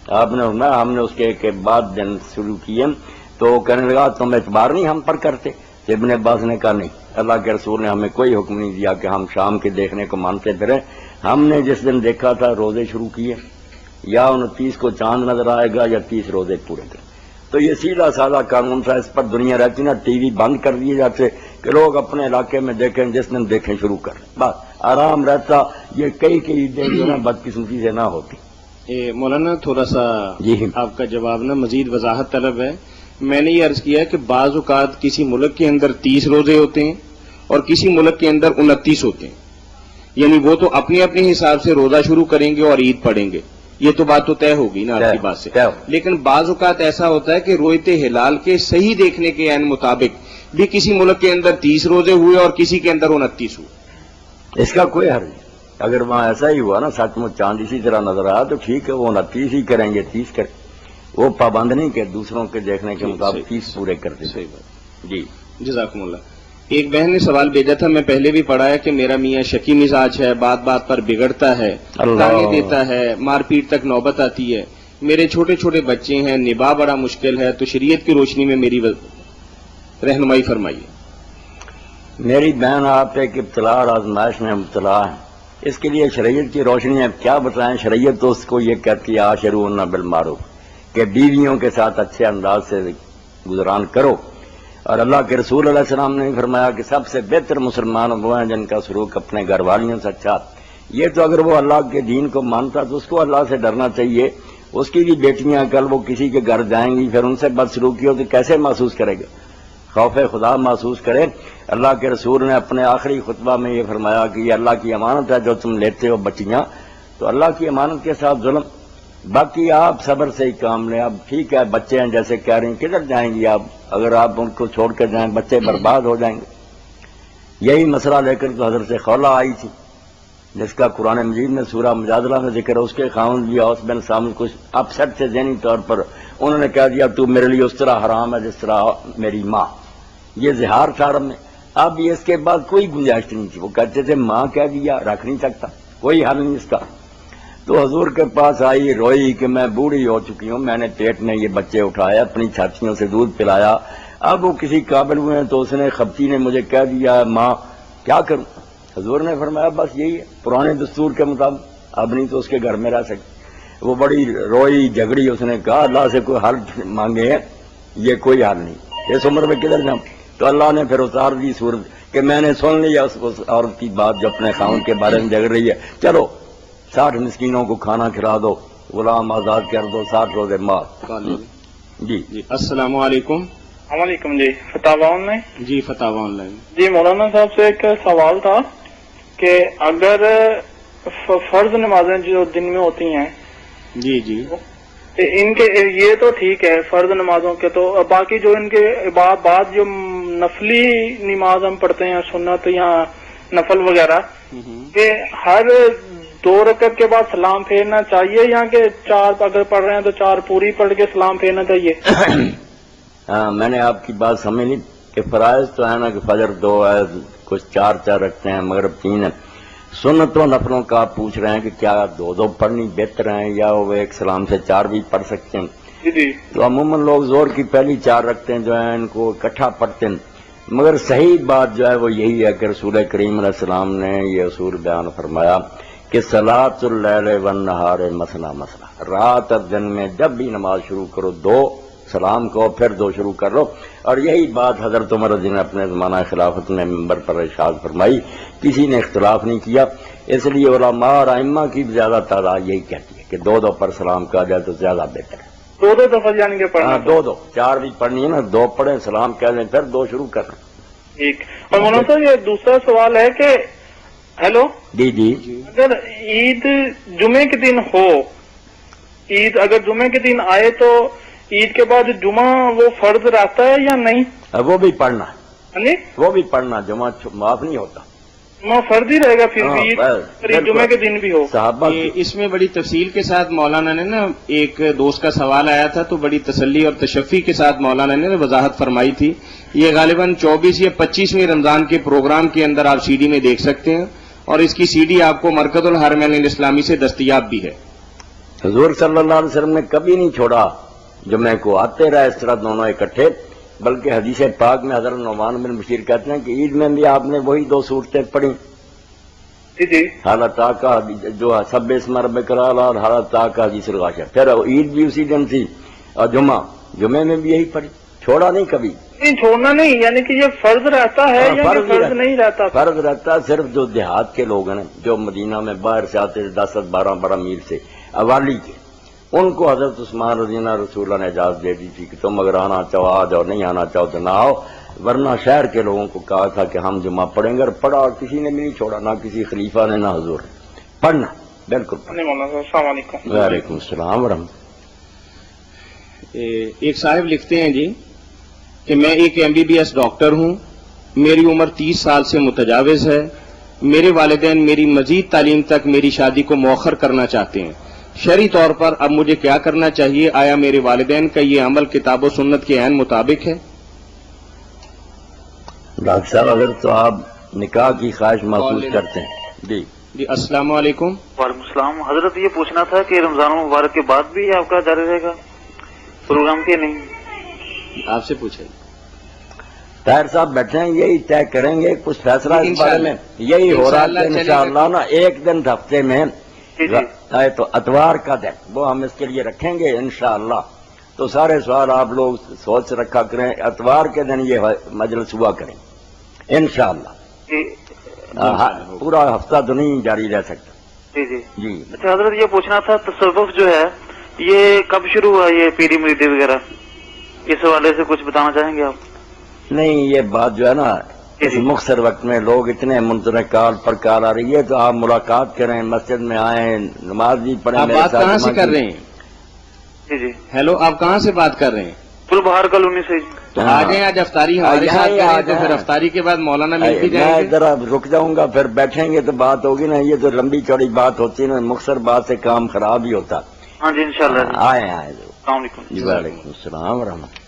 آپ نے فرمایا ہم نے اس کے بعد دن شروع کیے. تو کہنے لگا تم اعتبار نہیں ہم پر کرتے؟ تو ابن عباس نے کہا نہیں، اللہ کے رسول نے ہمیں کوئی حکم نہیں دیا کہ ہم شام کے دیکھنے کو مانتے پھریں، ہم نے جس دن دیکھا تھا روزے شروع کیے، یا 29 کو چاند نظر آئے گا یا 30 روزے پورے کریں. تو یہ سیدھا سادہ قانون تھا، اس پر دنیا رہتی نا، ٹی وی بند کر دیے جاتے کہ لوگ اپنے علاقے میں دیکھیں، جس دن دیکھیں شروع کریں، بس آرام رہتا. یہ کئی عیدیں جو نا بدقسمتی سے نہ ہوتی. مولانا تھوڑا سا جی آپ کا جواب نا مزید وضاحت طلب ہے. میں نے یہ عرض کیا کہ بعض اوقات کسی ملک کے اندر 30 روزے ہوتے ہیں اور کسی ملک کے اندر 29 ہوتے ہیں، یعنی وہ تو اپنے اپنے حساب سے روزہ شروع کریں گے اور عید پڑھیں گے، یہ تو بات تو طے ہوگی نا آپ کی بات سے. لیکن بعض اوقات ایسا ہوتا ہے کہ رویت ہلال کے صحیح دیکھنے کے عین مطابق بھی کسی ملک کے اندر 30 روزے ہوئے اور کسی کے اندر 29 ہوئے. اس کا کوئی حرج نہیں. اگر وہاں ایسا ہی ہوا نا سچ مچ چاند اسی طرح نظر آیا تو ٹھیک ہے، وہ 29 ہی کریں گے، 30 کریں. وہ پابند نہیں کہ دوسروں کے دیکھنے کے مطابق 30 پورے کرتے. صحیح بات. جی جزاکم اللہ. ایک بہن نے سوال بھیجا تھا، میں پہلے بھی پڑھا ہے کہ میرا میاں شکی مزاج ہے، بات بات پر بگڑتا ہے، تانے دیتا ہے، مار پیٹ تک نوبت آتی ہے، میرے چھوٹے چھوٹے بچے ہیں، نباہ بڑا مشکل ہے، تو شریعت کی روشنی میں میری رہنمائی فرمائیے. میری بہن آپ ایک ابتلا اور آزمائش میں مبتلا ہے، اس کے لیے شریعت کی روشنی اب کیا بتائیں. شریعت تو اس کو یہ کہتی ہے عاشروہن بالمعروف، کہ بیویوں کے ساتھ اچھے انداز سے گزران کرو. اور اللہ کے رسول علیہ السلام نے فرمایا کہ سب سے بہتر مسلمان وہ ہیں جن کا سلوک اپنے گھر والیوں سے اچھا. یہ تو اگر وہ اللہ کے دین کو مانتا تو اس کو اللہ سے ڈرنا چاہیے. اس کی بھی بیٹیاں کل وہ کسی کے گھر جائیں گی پھر ان سے بدسلوکی ہو تو کیسے محسوس کرے گا؟ خوف خدا محسوس کرے. اللہ کے رسول نے اپنے آخری خطبہ میں یہ فرمایا کہ یہ اللہ کی امانت ہے جو تم لیتے ہو بچیاں، تو اللہ کی امانت کے ساتھ ظلم. باقی آپ صبر سے ہی کام لیں. اب ٹھیک ہے بچے ہیں جیسے کہہ رہے ہیں، کدھر جائیں گی آپ؟ اگر آپ ان کو چھوڑ کر جائیں بچے برباد ہو جائیں گے. یہی مسئلہ لے کر تو حضرت خولہ آئی تھی جس کا قرآن مجید میں سورہ مجادلہ میں ذکر ہے، اس کے خاوند بھی اوس بن صامت کچھ اپسٹ تھے ذہنی طور پر، انہوں نے کہہ دیا تو میرے لیے اس طرح حرام ہے جس طرح میری ماں، یہ زہار تھا عرب میں۔ اب اس کے بعد کوئی گنجائش نہیں تھی، وہ کہتے تھے ماں کہہ دیا رکھ نہیں سکتا، کوئی حل نہیں اس کا۔ تو حضور کے پاس آئی، روئی کہ میں بوڑھی ہو چکی ہوں، میں نے پیٹ میں یہ بچے اٹھائے، اپنی چھاتیوں سے دودھ پلایا، اب وہ کسی قابل ہوئے ہیں تو اس نے خبتی نے مجھے کہہ دیا ماں کیا کروں؟ حضور نے فرمایا بس یہی ہے پرانے دستور کے مطابق، اب نہیں تو اس کے گھر میں رہ سکتی۔ وہ بڑی روئی جھگڑی، اس نے کہا اللہ سے کوئی حل مانگے ہیں، یہ کوئی حل نہیں، اس عمر میں کدھر جاؤں؟ تو اللہ نے پھر اتار دی صورت کہ میں نے سن لیا اس عورت کی بات جو اپنے خاوند کے بارے میں جھگڑ رہی ہے، چلو 60 مسکینوں کو کھانا کھلا دو، غلام آزاد کر دو، 60 روزے معاف۔ جی السلام علیکم۔ وعلیکم جی، فتاوا on line. G فتاوا on line. جی مولانا صاحب سے ایک سوال تھا کہ اگر فرض نمازیں جو دن میں ہوتی ہیں جی جی ان کے یہ تو ٹھیک ہے فرض نمازوں کے، تو باقی جو ان کے بعد جو نفلی نماز ہم پڑھتے ہیں سنت یا نفل وغیرہ، کہ ہر 2 رکعت کے بعد سلام پھیرنا چاہیے یا کہ 4 اگر پڑھ رہے ہیں تو 4 پوری پڑھ کے سلام پھیرنا چاہیے؟ میں نے آپ کی بات سمجھ لی کہ فرائض تو ہے نا کہ فجر 2 ہے، کچھ 4 رکھتے ہیں، مغرب 3 ہے۔ سنتوں نفلوں کا آپ پوچھ رہے ہیں کہ کیا 2 پڑھنی بہتر ہیں یا وہ ایک سلام سے 4 بھی پڑھ سکتے ہیں؟ جی تو عموماً لوگ زور کی پہلی 4 رکھتے ہیں جو ہیں ان کو اکٹھا پڑھتے ہیں، مگر صحیح بات جو ہے وہ یہی ہے کہ رسول کریم علیہ السلام نے یہ اصول بیان فرمایا کہ صلاۃ اللیل والنہار مثنی مثنی، رات اور دن میں جب بھی نماز شروع کرو 2 سلام کو پھر 2 شروع کر لو، اور یہی بات حضرت عمر رضی اللہ عنہ نے اپنے زمانہ خلافت میں منبر پر ارشاد فرمائی، کسی نے اختلاف نہیں کیا، اس لیے علماء اور ائمہ کی زیادہ تعداد یہی کہتی ہے کہ 2 پر سلام کہا جائے تو زیادہ بہتر ہے۔ 2 دفعہ یعنی کہ پڑھنا؟ 2 4 بھی پڑھنی ہے نا، 2 پڑھیں سلام کہہ دیں پھر 2 شروع کریں۔ ٹھیک۔ اور مولانا صاحب یہ دوسرا سوال ہے کہ ہیلو جی جی اگر عید جمعے کے دن ہو، عید اگر جمعے کے دن آئے تو عید کے بعد جمعہ وہ فرض رہتا ہے یا نہیں؟ وہ بھی پڑھنا ہے، جی وہ بھی پڑھنا، جمعہ معاف نہیں ہوتا، جمعہ فرض ہی رہے گا پھر بھی عید جمعے کے دن بھی ہو۔ صحابہ اس میں بڑی تفصیل کے ساتھ مولانا نے نا، ایک دوست کا سوال آیا تھا تو بڑی تسلی اور تشفی کے ساتھ مولانا نے وضاحت فرمائی تھی، یہ غالباً 24 یا 25ویں رمضان کے پروگرام کے اندر آپ CD میں دیکھ سکتے ہیں، اور اس کی CD آپ کو مرکز الحرمین الاسلامی سے دستیاب بھی ہے۔ حضور صلی اللہ علیہ وسلم نے کبھی نہیں چھوڑا جمعے کو، آتے رہے اس طرح دونوں اکٹھے، بلکہ حدیث پاک میں حضرت نعمان بن بشیر کہتے ہیں کہ عید میں بھی آپ نے وہی 2 صورتیں پڑھی، جی حالت کا جو سب اسم ربک الاعلی اور حالت کا حدیث الغاشیہ، پھر عید بھی اسی دن تھی، اور جمعے میں بھی یہی پڑھی، چھوڑا نہیں کبھی۔ نہیں چھوڑنا نہیں، یعنی کہ یہ فرض رہتا ہے یا فرض نہیں رہتا؟ فرض رہتا ہے، صرف جو دیہات کے لوگ ہیں جو مدینہ میں باہر سے آتے 10-12 میل سے اوالی کے، ان کو حضرت عثمان رضی اللہ رسول اللہ نے اجازت دے دی تھی کہ تم اگر آنا چاہو آ جاؤ، نہیں آنا چاہو تو نہ آؤ، ورنہ شہر کے لوگوں کو کہا تھا کہ ہم جمعہ پڑھیں گے، اور پڑھا، اور کسی نے بھی نہیں چھوڑا، نہ کسی خلیفہ نے نہ حضور نے، پڑھنا بالکل۔ السلام علیکم۔ وعلیکم السلام ورحمۃ۔ ایک صاحب لکھتے ہیں جی کہ میں ایک MBBS ڈاکٹر ہوں، میری عمر 30 سال سے متجاوز ہے، میرے والدین میری مزید تعلیم تک میری شادی کو مؤخر کرنا چاہتے ہیں، شرعی طور پر اب مجھے کیا کرنا چاہیے؟ آیا میرے والدین کا یہ عمل کتاب و سنت کے عین مطابق ہے؟ ڈاکٹر صاحب اگر تو آپ نکاح کی خواہش محسوس کرتے ہیں۔ جی السلام علیکم۔ وعلیکم السلام حضرت، یہ پوچھنا تھا کہ رمضان المبارک کے بعد بھی آپ کا جاری رہے گا پروگرام کے نہیں؟ آپ سے پوچھیں۔ طاہر صاحب بیٹھے ہیں، یہی طے کریں گے کچھ فیصلہ اس بارے میں، یہی ہو رہا ہے انشاءاللہ نا، ایک دن ہفتے میں تو اتوار کا دن وہ ہم اس کے لیے رکھیں گے انشاءاللہ، تو سارے سوال آپ لوگ سوچ رکھا کریں، اتوار کے دن یہ مجلس ہوا کریں انشاءاللہ، پورا ہفتہ تو نہیں جاری رہ سکتا۔ جی جی جی اچھا حضرت، یہ پوچھنا تھا تصوف جو ہے یہ کب شروع ہوا، یہ پیری مریدی وغیرہ، اس حوالے سے کچھ بتانا چاہیں گے آپ؟ نہیں، یہ بات جو ہے نا اس مختصر وقت میں لوگ اتنے منتظر کال پر کال آ رہی ہے، تو آپ ملاقات کریں، مسجد میں آئیں، نماز بھی پڑھیں۔ آپ بات کہاں سے کر رہے ہیں؟ جی جی ہیلو، آپ کہاں سے بات کر رہے ہیں؟ گلبہار کالونی سے۔ تو آ جائیں آج افطاری ہمارے ساتھ کریں تو پھر افطاری کے بعد مولانا مل بھی جائیں گے. میں ذرا رک جاؤں گا, پھر بیٹھیں گے تو بات ہوگی نا. یہ تو لمبی چوڑی بات ہوتی ہے نا, مختصر بات سے کام خراب ہی ہوتا. ہاں جی انشاءاللہ. آئے السلام علیکم. جی وعلیکم السلام ورحمۃ اللہ.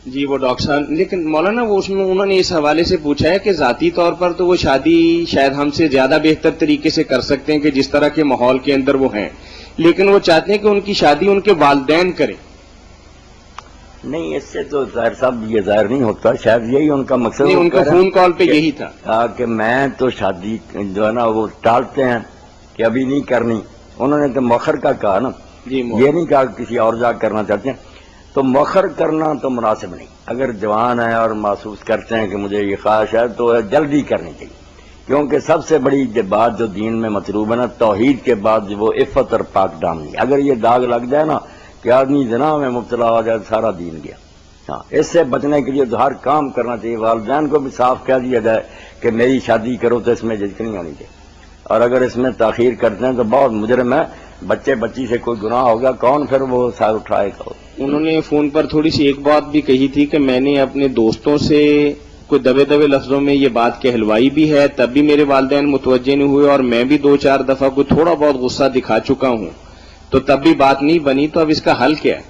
جی وہ ڈاکٹر صاحب, لیکن مولانا وہ اس میں انہوں نے اس حوالے سے پوچھا ہے کہ ذاتی طور پر تو وہ شادی شاید ہم سے زیادہ بہتر طریقے سے کر سکتے ہیں کہ جس طرح کے ماحول کے اندر وہ ہیں, لیکن وہ چاہتے ہیں کہ ان کی شادی ان کے والدین کریں. نہیں, اس سے تو ظاہر صاحب یہ ظاہر نہیں ہوتا, شاید یہی ان کا مقصد. نہیں, ان کا فون کال پہ یہی تھا کہ میں تو شادی جو ہے نا وہ ٹالتے ہیں کہ ابھی نہیں کرنی. انہوں نے تو مؤخر کا کہا نا, جی یہ نہیں کہا کسی اور جا کرنا چاہتے ہیں. تو مؤخر کرنا تو مناسب نہیں. اگر جوان ہیں اور محسوس کرتے ہیں کہ مجھے یہ خواہش ہے تو جلدی کرنی چاہیے, کیونکہ سب سے بڑی بات جو دین میں مطلوب ہے نا, توحید کے بعد وہ عفت اور پاک دامنی. اگر یہ داغ لگ جائے نا کہ آدمی زنا میں مبتلا ہو جائے, سارا دین گیا. ہاں, اس سے بچنے کے لیے تو ہر کام کرنا چاہیے. والدین کو بھی صاف کہہ دیا جائے کہ میری شادی کرو تو اس میں جھجک نہیں ہونی چاہیے, اور اگر اس میں تاخیر کرتے ہیں تو بہت مجرم ہے. بچے بچی سے کوئی گناہ ہوگا, کون پھر وہ سار اٹھائے گا. انہوں نے فون پر تھوڑی سی ایک بات بھی کہی تھی کہ میں نے اپنے دوستوں سے کوئی دبے دبے لفظوں میں یہ بات کہلوائی بھی ہے, تب بھی میرے والدین متوجہ نہیں ہوئے, اور میں بھی 2-4 دفعہ کوئی تھوڑا بہت غصہ دکھا چکا ہوں, تو تب بھی بات نہیں بنی. تو اب اس کا حل کیا ہے؟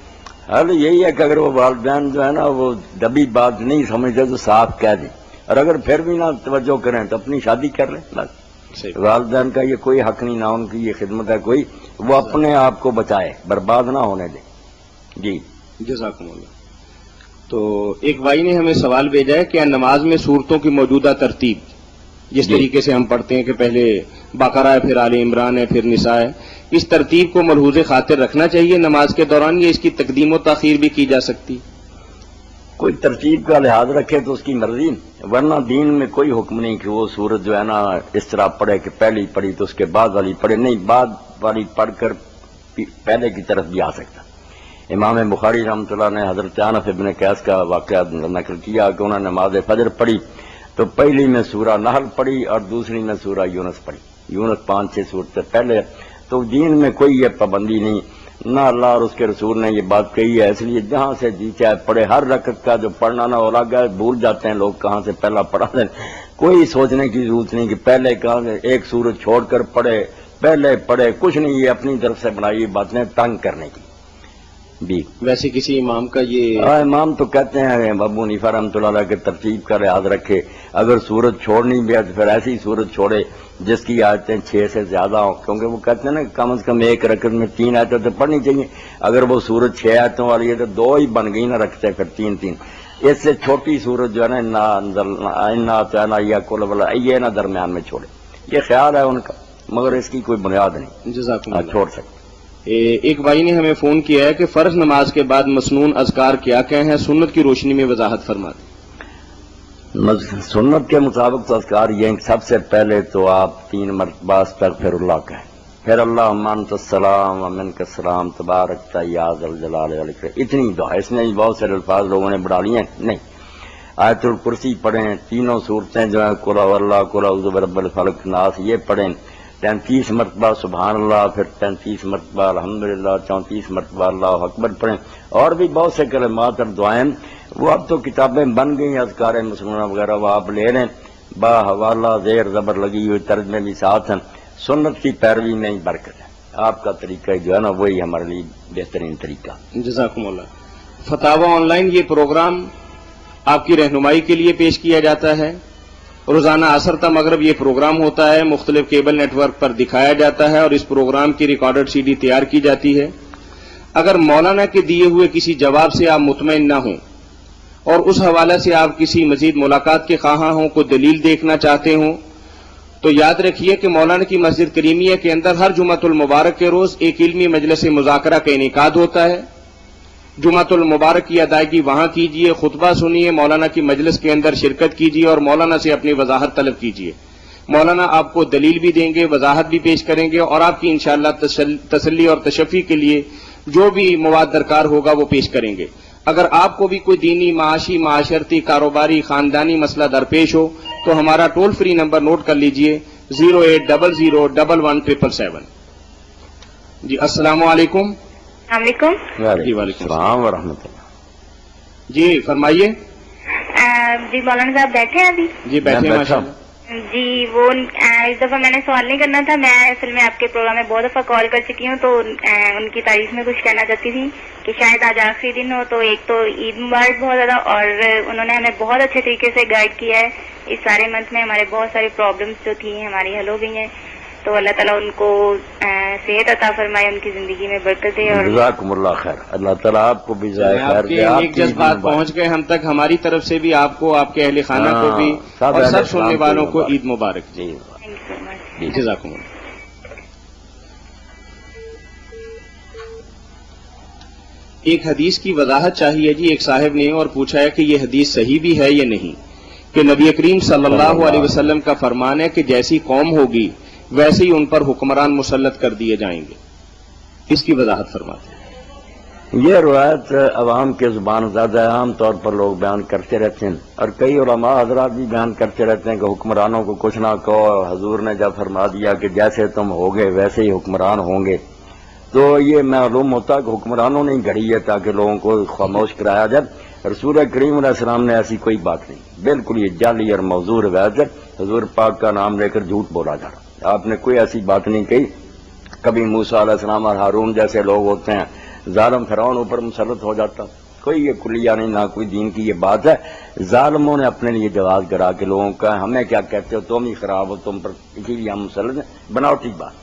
حل یہی ہے کہ اگر وہ والدین جو ہے نا وہ دبی بات نہیں سمجھتے تو صاف کہہ دیں, اور اگر پھر بھی نہ توجہ کریں تو اپنی شادی کر لیں. بس والدین کا یہ کوئی حق نہیں, نہ ان کی یہ خدمت ہے کوئی. وہ اپنے آپ کو بچائے, برباد نہ ہونے دیں. جی جزاکم اللہ. تو ایک بھائی نے ہمیں سوال بھیجا ہے کہ نماز میں سورتوں کی موجودہ ترتیب جس طریقے سے ہم پڑھتے ہیں کہ پہلے بقرہ ہے, پھر آل عمران ہے, پھر نساء ہے, اس ترتیب کو ملحوظ خاطر رکھنا چاہیے نماز کے دوران, یا اس کی تقدیم و تاخیر بھی کی جا سکتی؟ کوئی ترتیب کا لحاظ رکھے تو اس کی مرضی, ورنہ دین میں کوئی حکم نہیں کہ وہ سورت جو ہے نا اس طرح پڑھے کہ پہلی پڑھی تو اس کے بعد والی پڑھے. نہیں, بعد والی پڑھ کر پہلے کی طرف بھی آ سکتا. امام بخاری رحمۃ اللہ نے حضرت انس ابن قیس کا واقعہ نقل کیا کہ انہوں نے نماز فجر پڑھی تو پہلی میں سورہ نحل پڑھی اور دوسری میں سورہ یونس پڑھی. یونس 5-6 صورتیں پہلے. تو دین میں کوئی یہ پابندی نہیں, نہ اللہ اور اس کے رسول نے یہ بات کہی ہے. اس لیے جہاں سے جی چاہے پڑھے. ہر رکعت کا جو پڑھنا نہ ہو رہا ہے, بھول جاتے ہیں لوگ کہاں سے پہلا پڑھا دیں. کوئی سوچنے کی ضرورت نہیں کہ پہلے کہاں سے ایک سورت چھوڑ کر پڑھے, پہلے پڑھے. کچھ نہیں, یہ اپنی طرف سے بنائی باتیں تنگ کرنے کی. جی ویسے کسی امام کا یہ امام تو کہتے ہیں ابو حنیفہ رحمۃ اللہ علیہ کے ترتیب کا لحاظ رکھے. اگر سورت چھوڑنی بھی ہے تو پھر ایسی سورت چھوڑے جس کی آیتیں 6 سے زیادہ ہوں, کیونکہ وہ کہتے ہیں نا کم از کم ایک رکعت میں 3 آیتیں تو پڑھنی چاہیے. اگر وہ سورت 6 آیتوں والی ہے تو 2 ہی بن گئی نہ, رکھتے پھر 3. اس سے چھوٹی سورت جو ہے نا یہ نہ درمیان میں چھوڑے. یہ خیال ہے ان کا, مگر اس کی کوئی بنیاد نہیں. جزاکم اللہ. چھوڑ سکتے. ایک بھائی نے ہمیں فون کیا ہے کہ فرض نماز کے بعد مسنون اذکار کیا ہیں, سنت کی روشنی میں وضاحت فرما دیں. سنت کے مطابق تو اذکار یہ سب سے پہلے تو آپ 3 مرتبہ استغفر اللہ کہیں, پھر اللہم انت السلام و منک السلام تبارک یا ذا الجلال والاکرام. اتنی دعا. اس میں بہت سارے الفاظ لوگوں نے بڑھا لیے ہیں. نہیں, آیت الکرسی پڑھیں, تینوں صورتیں جو ہیں قل اعوذ باللہ, قل اعوذ برب الفلق, ناس, یہ پڑھیں. 33 مرتبہ سبحان اللہ, پھر 33 مرتبہ الحمدللہ, 34 مرتبہ اللہ اکبر پڑھیں. اور بھی بہت سے کلمات اور دعائیں, وہ اب تو کتابیں بن گئی اذکار مسنونہ وغیرہ, وہ آپ لے لیں با حوالہ زیر زبر لگی ہوئی, ترجمے بھی ساتھ ہیں. سنت کی پیروی میں ہی برکت ہے. آپ کا طریقہ جو ہے نا وہی ہمارے لیے بہترین طریقہ. جزاکم اللہ. فتاوی آن لائن یہ پروگرام آپ کی رہنمائی کے لیے پیش کیا جاتا ہے. روزانہ عصر تا مغرب یہ پروگرام ہوتا ہے, مختلف کیبل نیٹ ورک پر دکھایا جاتا ہے, اور اس پروگرام کی ریکارڈڈ CD تیار کی جاتی ہے. اگر مولانا کے دیے ہوئے کسی جواب سے آپ مطمئن نہ ہوں اور اس حوالے سے آپ کسی مزید ملاقات کے خواہاں ہوں, کوئی دلیل دیکھنا چاہتے ہوں, تو یاد رکھیے کہ مولانا کی مسجد کریمیہ کے اندر ہر جمعۃ المبارک کے روز ایک علمی مجلس مذاکرہ کا انعقاد ہوتا ہے. جمعۃ المبارک کی ادائیگی وہاں کیجیے, خطبہ سنیے, مولانا کی مجلس کے اندر شرکت کیجیے اور مولانا سے اپنی وضاحت طلب کیجیے. مولانا آپ کو دلیل بھی دیں گے, وضاحت بھی پیش کریں گے, اور آپ کی انشاءاللہ تسلی اور تشفی کے لیے جو بھی مواد درکار ہوگا وہ پیش کریں گے. اگر آپ کو بھی کوئی دینی, معاشی, معاشرتی, کاروباری, خاندانی مسئلہ درپیش ہو تو ہمارا ٹول فری نمبر نوٹ کر لیجئے 080011177. جی السلام علیکم. السلام علیکم. وعلیکم السلام ورحمۃ اللہ. جی فرمائیے. جی مولانا صاحب بیٹھے ہیں ابھی؟ جی بیٹھے ہیں ماشاء اللہ. جی وہ اس دفعہ میں نے سوال نہیں کرنا تھا. میں اصل میں آپ کے پروگرام میں بہت دفعہ کال کر چکی ہوں, تو ان کی تعریف میں کچھ کہنا چاہتی تھی کہ شاید آج آخری دن ہو. تو ایک تو عید مبارک بہت زیادہ, اور انہوں نے ہمیں بہت اچھے طریقے سے گائیڈ کیا ہے. اس سارے منتھ میں ہمارے بہت ساری پرابلمس جو تھی ہماری حل ہو گئی ہیں. تو اللہ تعالیٰ ان کو صحت عطا فرمائے, ان کی زندگی میں برکت دے. اور جزاکم اللہ خیر. اللہ تعالیٰ آپ کو بھی جزائے خیر آپ دے. کے آپ نیک کی جذبات پہنچ گئے ہم تک. ہماری طرف سے بھی آپ کو, آپ کے اہل خانہ کو بھی, سب اور اہل سب سننے اسلام کو والوں کو مبارک. عید مبارک. جی تھینک یو سو مچ. جزاکم اللہ. ایک حدیث کی وضاحت چاہیے جی. ایک صاحب نے اور پوچھا ہے کہ یہ حدیث صحیح بھی ہے یا نہیں, کہ نبی کریم صلی اللہ علیہ وسلم کا فرمان ہے کہ جیسی قوم ہوگی ویسے ہی ان پر حکمران مسلط کر دیے جائیں گے. اس کی وضاحت فرماتے ہیں. یہ روایت عوام کے زبان زیادہ ہے, عام طور پر لوگ بیان کرتے رہتے ہیں, اور کئی علماء حضرات بھی بیان کرتے رہتے ہیں کہ حکمرانوں کو کچھ نہ کہو. حضور نے جب فرما دیا کہ جیسے تم ہوگے ویسے ہی حکمران ہوں گے, تو یہ معلوم ہوتا کہ حکمرانوں نے گھڑی ہے تاکہ لوگوں کو خاموش کرایا جائے. رسول کریم علیہ السلام نے ایسی کوئی بات نہیں. بالکل یہ جعلی اور موضوع روایت ہے. حضور پاک کا نام لے کر جھوٹ بولا جا رہا. آپ نے کوئی ایسی بات نہیں کہی. کبھی موسیٰ علیہ السلام اور ہارون جیسے لوگ ہوتے ہیں, ظالم فرعون اوپر مسلط ہو جاتا. کوئی یہ کلیہ نہیں, نہ کوئی دین کی یہ بات ہے. ظالموں نے اپنے لیے جواز کرا کے لوگوں کا ہمیں کیا کہتے ہو, تم ہی خراب ہو, تم پر اسی لیے ہم مسلط ہیں. بناوٹی بات.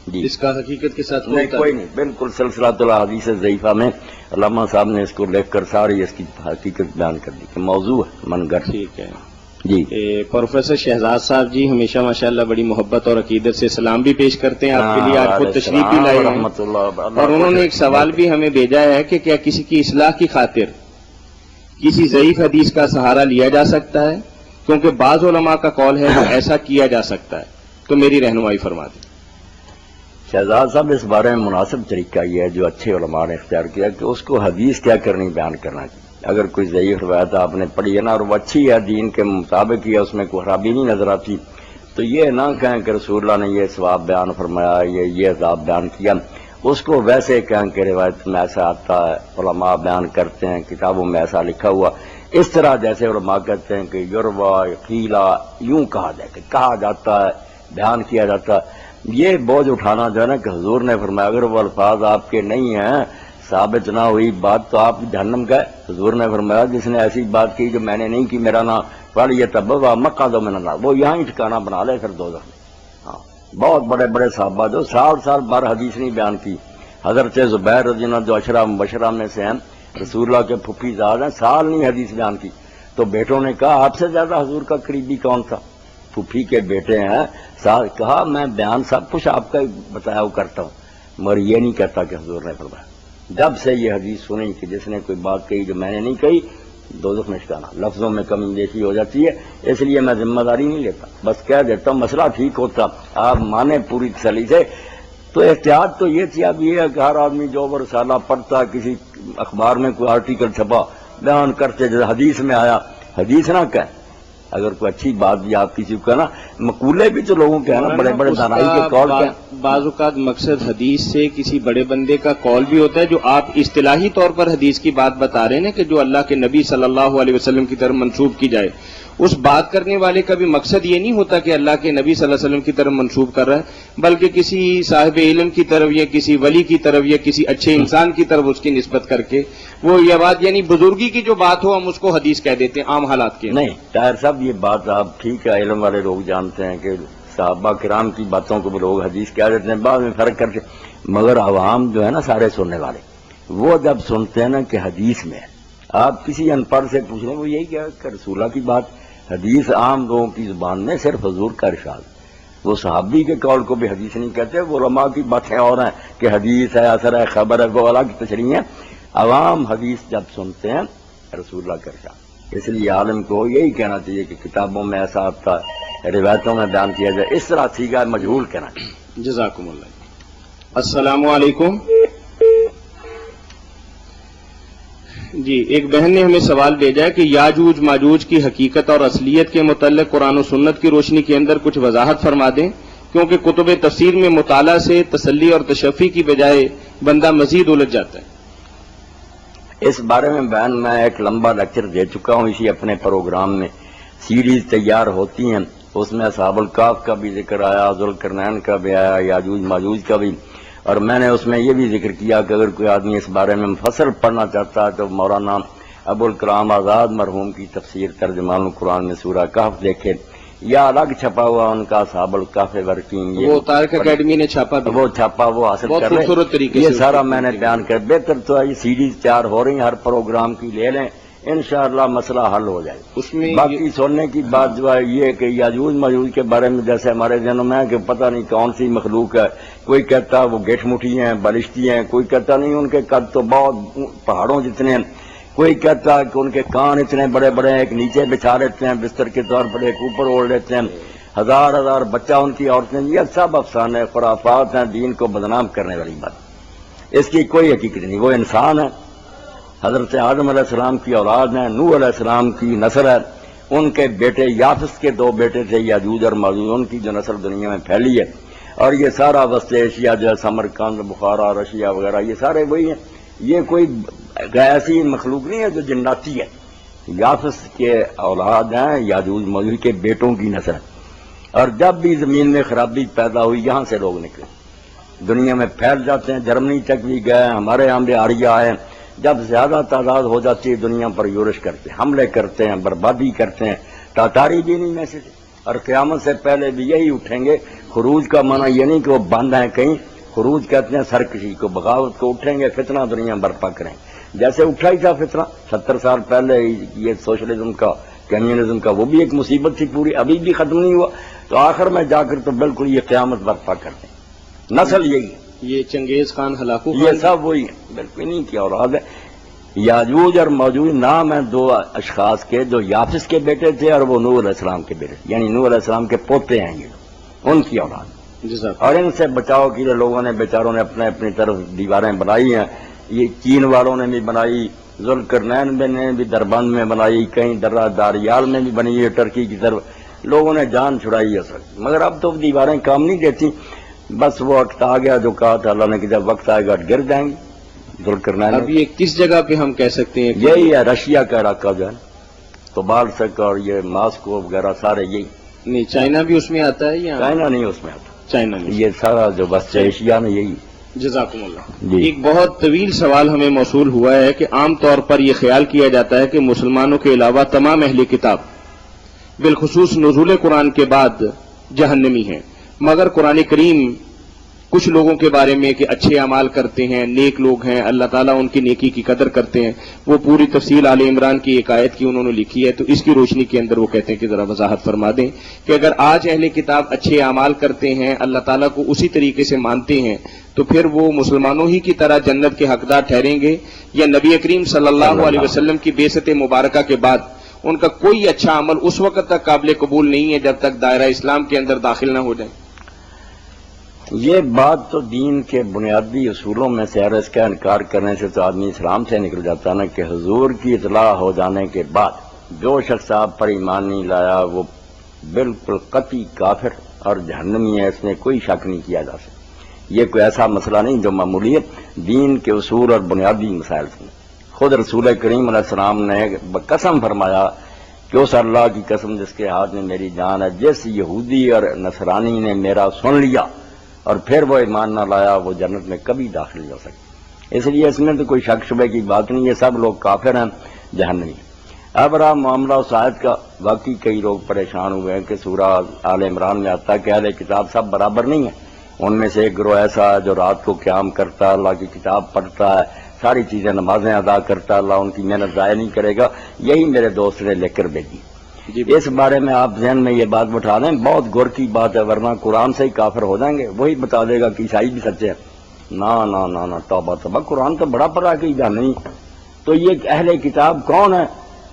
جی اس کا حقیقت کے ساتھ کوئی نہیں. بالکل سلسلۃ الحدیث ضعیفہ میں علامہ صاحب نے اس کو لکھ کر ساری اس کی حقیقت بیان کر دی کہ موضوع ہے من گھر. ٹھیک ہے جی. پروفیسر شہزاد صاحب جی ہمیشہ ماشاءاللہ بڑی محبت اور عقیدت سے سلام بھی پیش کرتے ہیں آپ کے لیے. آج خود تشریف بھی لائے ہیں, رحمۃ اللہ. اور انہوں نے ایک سوال بھی ہمیں بھیجا ہے کہ کیا کسی کی اصلاح کی خاطر کسی ضعیف حدیث کا سہارا لیا جا سکتا ہے, کیونکہ بعض علماء کا قول ہے کہ ایسا کیا جا سکتا ہے. تو میری رہنمائی فرما دیں. شہزاد صاحب اس بارے میں مناسب طریقہ یہ ہے جو اچھے علماء نے اختیار کیا کہ اس کو حدیث کیا کرنی بیان کرنا چاہیے. اگر کوئی ضعیف روایت آپ نے پڑھی ہے نا اور وہ اچھی ہے, دین کے مطابق ہی ہے, اس میں کوئی خرابی نہیں نظر آتی, تو یہ نہ کہیں کہ رسول اللہ نے یہ ثواب بیان فرمایا, یہ عذاب بیان کیا. اس کو ویسے کہیں کہ روایت میں ایسا آتا ہے, علماء بیان کرتے ہیں, کتابوں میں ایسا لکھا ہوا, اس طرح جیسے علماء کہتے ہیں کہ یروا قیلا, یوں کہا جائے کہ کہا جاتا ہے, بیان کیا جاتا ہے. یہ بوجھ اٹھانا جو ہے نا کہ حضور نے فرمایا اگر وہ الفاظ آپ کے نہیں ہیں, ثابت نہ ہوئی بات, تو آپ جہنم گئے. حضور نے فرمایا جس نے ایسی بات کی جو میں نے نہیں کی, میرا نام والی تبوا مکہ دو میں نہ, وہ یہاں ہی ٹھکانا بنا لے پھر دوزخ میں. ہاں, بہت بڑے بڑے صحابہ جو سال بار حدیث نہیں بیان کی. حضرت زبیر رضی اللہ جو اشرا مبشرہ میں سے ہیں, رسول اللہ کے پھپھی زاد ہیں, سال نہیں حدیث بیان کی. تو بیٹوں نے کہا آپ سے زیادہ حضور کا قریبی کون تھا؟ پھپھی کے بیٹے ہیں. کہا میں بیان سب کچھ آپ کا بتایا وہ کرتا ہوں, مگر یہ نہیں کہتا کہ حضور نے فرمایا. جب سے یہ حدیث سنی کہ جس نے کوئی بات کہی جو میں نے نہیں کہی, دوزخ میں ٹھکانا. لفظوں میں کمی بیشی ہو جاتی ہے, اس لیے میں ذمہ داری نہیں لیتا, بس کہہ دیتا ہوں مسئلہ ٹھیک ہوتا, آپ مانیں پوری تسلی سے. تو احتیاط تو یہ تھی. اب یہ ہے کہ ہر آدمی جو رسالہ پڑھتا, کسی اخبار میں کوئی آرٹیکل چھپا, بیان کرتے جیسے حدیث میں آیا, حدیث نہ کہیں. اگر کوئی اچھی بات بھی آپ کسی کو کہنا, مقولے بھی تو لوگوں کے ہیں نا, بڑے بڑے دانائی کے قول کے. بعض اوقات مقصد حدیث سے کسی بڑے بندے کا قول بھی ہوتا ہے, جو آپ اصطلاحی طور پر حدیث کی بات بتا رہے ہیں کہ جو اللہ کے نبی صلی اللہ علیہ وسلم کی طرف منسوب کی جائے. اس بات کرنے والے کا بھی مقصد یہ نہیں ہوتا کہ اللہ کے نبی صلی اللہ علیہ وسلم کی طرف منسوب کر رہا ہے, بلکہ کسی صاحب علم کی طرف یا کسی ولی کی طرف یا کسی اچھے انسان کی طرف اس کی نسبت کر کے وہ یہ بات, یعنی بزرگی کی جو بات ہو ہم اس کو حدیث کہہ دیتے ہیں عام حالات کے. نہیں طاہر صاحب, یہ بات آپ ٹھیک ہے, علم والے لوگ جانتے ہیں کہ صحابہ کرام کی باتوں کو بھی لوگ حدیث کہہ دیتے ہیں, بعد میں فرق کر کے. مگر عوام جو ہے نا سارے سننے والے, وہ جب سنتے ہیں نا کہ حدیث میں, آپ کسی ان پڑھ سے پوچھ رہے ہیں, وہ یہی کہا کہ رسول اللہ کی بات. حدیث عام لوگوں کی زبان میں صرف حضور کا ارشاد. وہ صحابی کے قول کو بھی حدیث نہیں کہتے, وہ علماء کی باتیں اور ہیں کہ حدیث ہے, اثر ہے, خبر ہے, وہ الگ کی تشریح ہے. عوام حدیث جب سنتے ہیں رسول اللہ کا ارشاد. اس لیے عالم کو یہی کہنا چاہیے کہ کتابوں میں ایسا آتا ہے, روایتوں میں بیان کیا جائے, اس طرح سیکھا مجہول کہنا چاہیے. جزاکم اللہ. السلام علیکم. جی, ایک بہن نے ہمیں سوال بھیجا ہے کہ یاجوج ماجوج کی حقیقت اور اصلیت کے متعلق قرآن و سنت کی روشنی کے اندر کچھ وضاحت فرما دیں, کیونکہ کتب تفسیر میں مطالعہ سے تسلی اور تشفی کی بجائے بندہ مزید الجھ جاتا ہے. اس بارے میں بیان میں ایک لمبا لیکچر دے چکا ہوں اسی اپنے پروگرام میں. سیریز تیار ہوتی ہیں، اس میں اصحاب الکہف کا بھی ذکر آیا، ذوالقرنین کا بھی آیا، یاجوج ماجوج کا بھی، اور میں نے اس میں یہ بھی ذکر کیا کہ اگر کوئی آدمی اس بارے میں مفصل پڑھنا چاہتا ہے تو مولانا ابوالکلام آزاد مرحوم کی تفسیر ترجمان القرآن میں سورہ کہف دیکھے، یا الگ چھپا ہوا ان کا اصحاب الکہف ورقین، وہ طارق اکیڈمی نے چھاپا بھی، وہ چھاپا وہ حاصل بہت کر لیں. خوبصورت طریقے یہ سے سارا میں نے بیان کر. بہتر تو یہ سیریز تیار ہو رہی ہیں، ہر پروگرام کی لے لیں، انشاءاللہ مسئلہ حل ہو جائے. اس میں باقی سننے کی بات جو ہے یہ کہ یاجوج ماجوج کے بارے میں جیسے ہمارے ذہنوں میں ہے کہ پتہ نہیں کون سی مخلوق ہے، کوئی کہتا وہ گیٹ مٹھی ہیں، بالشتی ہیں، کوئی کہتا نہیں ان کے قد تو بہت پہاڑوں جتنے ہیں، کوئی کہتا ہے کہ ان کے کان اتنے بڑے بڑے ہیں، ایک نیچے بچھا لیتے ہیں بستر کے طور پر، ایک اوپر اوڑھ لیتے ہیں، ہزار بچہ ان کی عورتیں. یہ سب افسانے خرافات ہیں، دین کو بدنام کرنے والی بات. اس کی کوئی حقیقت نہیں. وہ انسان ہے، حضرت آدم علیہ السلام کی اولاد ہیں، نوح علیہ السلام کی نسل ہے، ان کے بیٹے یافس کے 2 بیٹے تھے یاجوج اور ماجوج، ان کی جو نسل دنیا میں پھیلی ہے. اور یہ سارا وسط ایشیا جو ہے سمرقند، بخارا، رشیا وغیرہ یہ سارے وہی ہیں. یہ کوئی ایسی مخلوق نہیں ہے جو جناتی ہے. یافس کے اولاد ہیں، یاجوج ماجوج کے بیٹوں کی نسل. اور جب بھی زمین میں خرابی پیدا ہوئی یہاں سے لوگ نکلے، دنیا میں پھیل جاتے ہیں. جرمنی تک بھی گئے، ہمارے یہاں بھی آریہ آئے. جب زیادہ تعداد ہو جاتی ہے دنیا پر یورش کرتے ہیں، حملے کرتے ہیں، بربادی کرتے ہیں. تاتاری بھی نہیں میں سے تھے، اور قیامت سے پہلے بھی یہی اٹھیں گے. خروج کا معنی یہ نہیں کہ وہ بند ہیں کہیں، خروج کہتے ہیں سرکشی کو، بغاوت کو. اٹھیں گے، فتنہ دنیا برپا کریں جیسے اٹھا ہی تھا فتنہ 70 سال پہلے. یہ سوشلزم کا، کمیونزم کا، وہ بھی ایک مصیبت تھی پوری، ابھی بھی ختم نہیں ہوا. تو آخر میں جا کر تو بالکل یہ قیامت برپا کرتے ہیں. نسل یہی ہے. یہ چنگیز خان، ہلاکو یہ سب وہی ہے، بالکل نہیں کی اولاد ہے. یاجوج اور ماجوج نام ہیں 2 اشخاص کے جو یافس کے بیٹے تھے اور وہ نوح علیہ السلام کے بیٹے، یعنی نوح علیہ السلام کے پوتے ہیں یہ، ان کی اولاد. اور ان سے بچاؤ کے لیے لوگوں نے بیچاروں نے اپنی طرف دیواریں بنائی ہیں. یہ چین والوں نے بھی بنائی، ذوالقرنین نے بھی دربند میں بنائی، کہیں درہ داریال میں بھی بنی ہے ٹرکی کی طرف. لوگوں نے جان چھڑائی ہے سر، مگر اب تو دیواریں کام نہیں دیتی. بس وہ وقت آ گیا جو کہا تھا اللہ نے کہ جب وقت آئے گا گر جائیں گے. ذوالقرنین اب یہ کس جگہ پہ ہم کہہ سکتے ہیں؟ یہی ہے رشیا کا علاقہ جو ہے تو بالسک اور یہ ماسکو وغیرہ سارے یہی. نہیں، چائنا بھی اس میں آتا ہے یا چائنا نہیں اس میں آتا، چائنا نہیں؟ یہ سارا جو بس ایشیا میں یہی. جزاکم اللہ. جی. ایک بہت طویل سوال ہمیں موصول ہوا ہے کہ عام طور پر یہ خیال کیا جاتا ہے کہ مسلمانوں کے علاوہ تمام اہل کتاب بالخصوص نزول قرآن کے بعد جہنمی ہیں، مگر قرآن کریم کچھ لوگوں کے بارے میں کہ اچھے اعمال کرتے ہیں، نیک لوگ ہیں، اللہ تعالیٰ ان کی نیکی کی قدر کرتے ہیں. وہ پوری تفصیل آل عمران کی ایک آیت کی انہوں نے لکھی ہے. تو اس کی روشنی کے اندر وہ کہتے ہیں کہ ذرا وضاحت فرما دیں کہ اگر آج اہل کتاب اچھے اعمال کرتے ہیں، اللہ تعالیٰ کو اسی طریقے سے مانتے ہیں، تو پھر وہ مسلمانوں ہی کی طرح جنت کے حقدار ٹھہریں گے، یا نبی کریم صلی اللہ علیہ وسلم کی بعثت مبارکہ کے بعد ان کا کوئی اچھا عمل اس وقت تک قابل قبول نہیں ہے جب تک دائرہ اسلام کے اندر داخل نہ ہو جائیں؟ یہ بات تو دین کے بنیادی اصولوں میں سے ہے. اس کا انکار کرنے سے تو آدمی اسلام سے نکل جاتا ہے نا کہ حضور کی اطلاع ہو جانے کے بعد جو شخص آپ پر ایمان نہیں لایا وہ بالکل قطعی کافر اور جہنمی ہے، اس میں کوئی شک نہیں کیا جا سکتا. یہ کوئی ایسا مسئلہ نہیں جو معمولی ہے، دین کے اصول اور بنیادی مسائل سے. خود رسول کریم علیہ السلام نے قسم فرمایا کہ اس اللہ کی قسم جس کے ہاتھ میں میری جان ہے، جس یہودی اور نصرانی نے میرا سن لیا اور پھر وہ ایمان نہ لایا وہ جنت میں کبھی داخل نہیں ہو سکتا. اس لیے اس میں تو کوئی شک شبہ کی بات نہیں. یہ سب لوگ کافر ہیں، جہنمی. اب رہا معاملہ اس آیت کا، واقعی کئی لوگ پریشان ہوئے ہیں کہ سورہ آل عمران میں آتا ہے کہ اہل کتاب سب برابر نہیں ہیں. ان میں سے ایک گروہ ایسا ہے جو رات کو قیام کرتا ہے، اللہ کی کتاب پڑھتا ہے، ساری چیزیں نمازیں ادا کرتا ہے، اللہ ان کی محنت ضائع نہیں کرے گا. یہی میرے دوست نے لکھ کر بھیجی. اس بارے میں آپ ذہن میں یہ بات بٹھا دیں، بہت غور کی بات ہے، ورنہ قرآن سے ہی کافر ہو جائیں گے. وہی بتا دے گا کہ عیسائی بھی سچے ہیں. نا توبہ توبہ، قرآن تو بڑا پڑھا کہ نہیں. تو یہ اہل کتاب کون ہے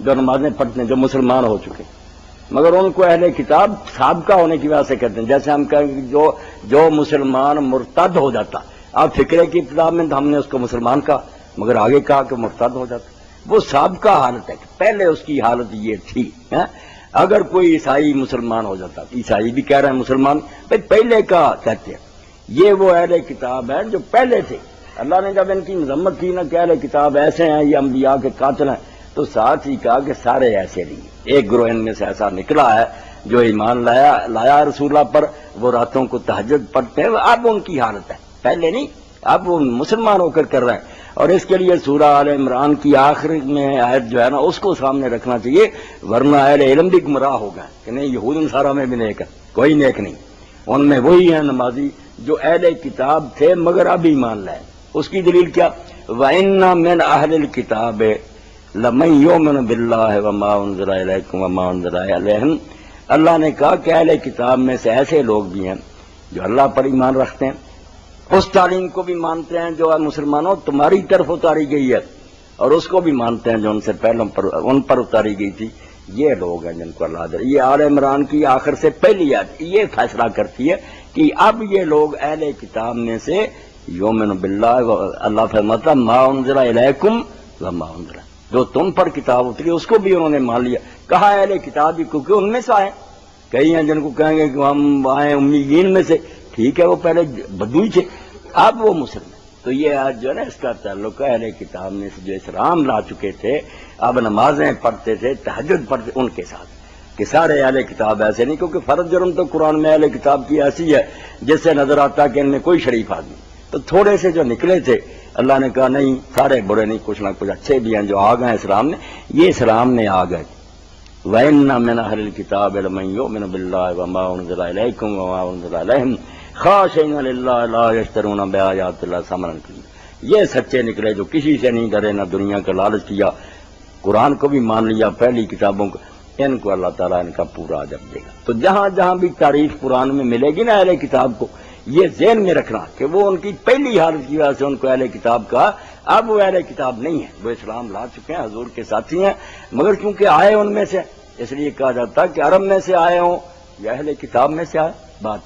جو نمازیں پڑھتے ہیں، جو مسلمان ہو چکے، مگر ان کو اہل کتاب سابقہ ہونے کی وجہ سے کہتے ہیں. جیسے ہم کہیں کہ جو مسلمان مرتد ہو جاتا، آپ فکرے کی ابتدا میں ہم نے اس کو مسلمان کہا، مگر آگے کہا کہ مرتد ہو جاتا. وہ سابقہ حالت ہے، پہلے اس کی حالت یہ تھی. اگر کوئی عیسائی مسلمان ہو جاتا، عیسائی بھی کہہ رہے ہیں مسلمان، پہلے کا کہتے ہیں. یہ وہ اہل کتاب ہیں جو پہلے تھے. اللہ نے جب ان کی مذمت کی نا کہ اہل کتاب ایسے ہیں یہ انبیاء کے قاتل ہیں، تو ساتھ ہی کہا کہ سارے ایسے نہیں، ایک گروہ ان میں سے ایسا نکلا ہے جو ایمان لایا رسول اللہ پر، وہ راتوں کو تہجد پڑھتے ہیں، اب ان کی حالت ہے، پہلے نہیں، اب وہ مسلمان ہو کر رہے ہیں۔ اور اس کے لیے سورہ آل عمران کی آخر میں آیت جو ہے نا اس کو سامنے رکھنا چاہیے، ورنہ اہل علم بھی گمراہ ہو گئے کہ نہیں یہود نصارہ میں بھی نیک ہے، کوئی نیک نہیں، ان میں وہی ہیں نمازی جو اہل کتاب تھے مگر اب ایمان لائے۔ اس کی دلیل کیا؟ وَإِنَّ مِنْ أَهْلِ الْكِتَابِ لَمَن يُؤْمِنُ بِاللَّهِ وَمَا أُنزِلَ إِلَيْكُمْ وَمَا أُنزِلَ إِلَيْهِمْ، اللہ نے کہا کہ اہل کتاب میں سے ایسے لوگ بھی ہیں جو اللہ پر ایمان رکھتے ہیں، اس تعلیم کو بھی مانتے ہیں جو مسلمانوں تمہاری طرف اتاری گئی ہے، اور اس کو بھی مانتے ہیں جو ان سے پہلے ان پر اتاری گئی تھی۔ یہ لوگ ہیں جن کو اللہ دے۔ یہ آل عمران کی آخر سے پہلی آیت یہ فیصلہ کرتی ہے کہ اب یہ لوگ اہل کتاب میں سے یومن باللہ، اللہ فرماتا ما انزل الیکم وما انزل، جو تم پر کتاب اتری اس کو بھی انہوں نے مان لیا۔ کہا اہل کتاب بھی کیونکہ ان میں سے آئے، کئی ہیں جن کو کہیں گے کہ ہم آئے امیین میں سے، ٹھیک ہے وہ پہلے بدوئی تھے اب وہ مسلم ہیں۔ تو یہ آج جو ہے نا اس کا تعلق ہے اہل کتاب میں سے جو اسلام لا چکے تھے، اب نمازیں پڑھتے تھے، تہجد پڑھتے، ان کے ساتھ کہ سارے اہل کتاب ایسے نہیں، کیونکہ فرض جرم تو قرآن میں اہل کتاب کی ایسی ہے جس سے نظر آتا کہ ان میں کوئی شریف آدمی، تو تھوڑے سے جو نکلے تھے اللہ نے کہا نہیں سارے برے نہیں، کچھ نہ کچھ اچھے بھی ہیں جو آ گئے اسلام میں، یہ اسلام میں آ گئے۔ وَإِنَّ مِنْ أَهْلِ الْكِتَابِ لَمَن يُؤْمِنُ بِاللَّهِ وَمَا أُنزِلَ إِلَيْكُمْ وَمَا أُنزِلَ إِلَيْهِمْ خَاشِعِينَ لِلَّهِ لَا يَشْتَرُونَ بِآيَاتِ اللَّهِ ثَمَنًا قَلِيلًا، یہ سچے نکلے جو کسی سے نہیں ڈرے، نہ دنیا کا لالچ کیا، قرآن کو بھی مان لیا، پہلی کتابوں کو، ان کو اللہ تعالیٰ ان کا پورا اجر دے گا۔ تو جہاں جہاں بھی تعریف قرآن میں ملے گی نا اہل کتاب کو، یہ ذہن میں رکھنا کہ وہ ان کی پہلی حالت کی وجہ سے ان کو اہل کتاب کہا، اب وہ اہل کتاب نہیں ہے، وہ اسلام لا چکے ہیں، حضور کے ساتھی ہیں، مگر چونکہ آئے ان میں سے اس لیے کہا جاتا کہ عرب میں سے آئے ہوں یا اہل کتاب میں سے آئے، بات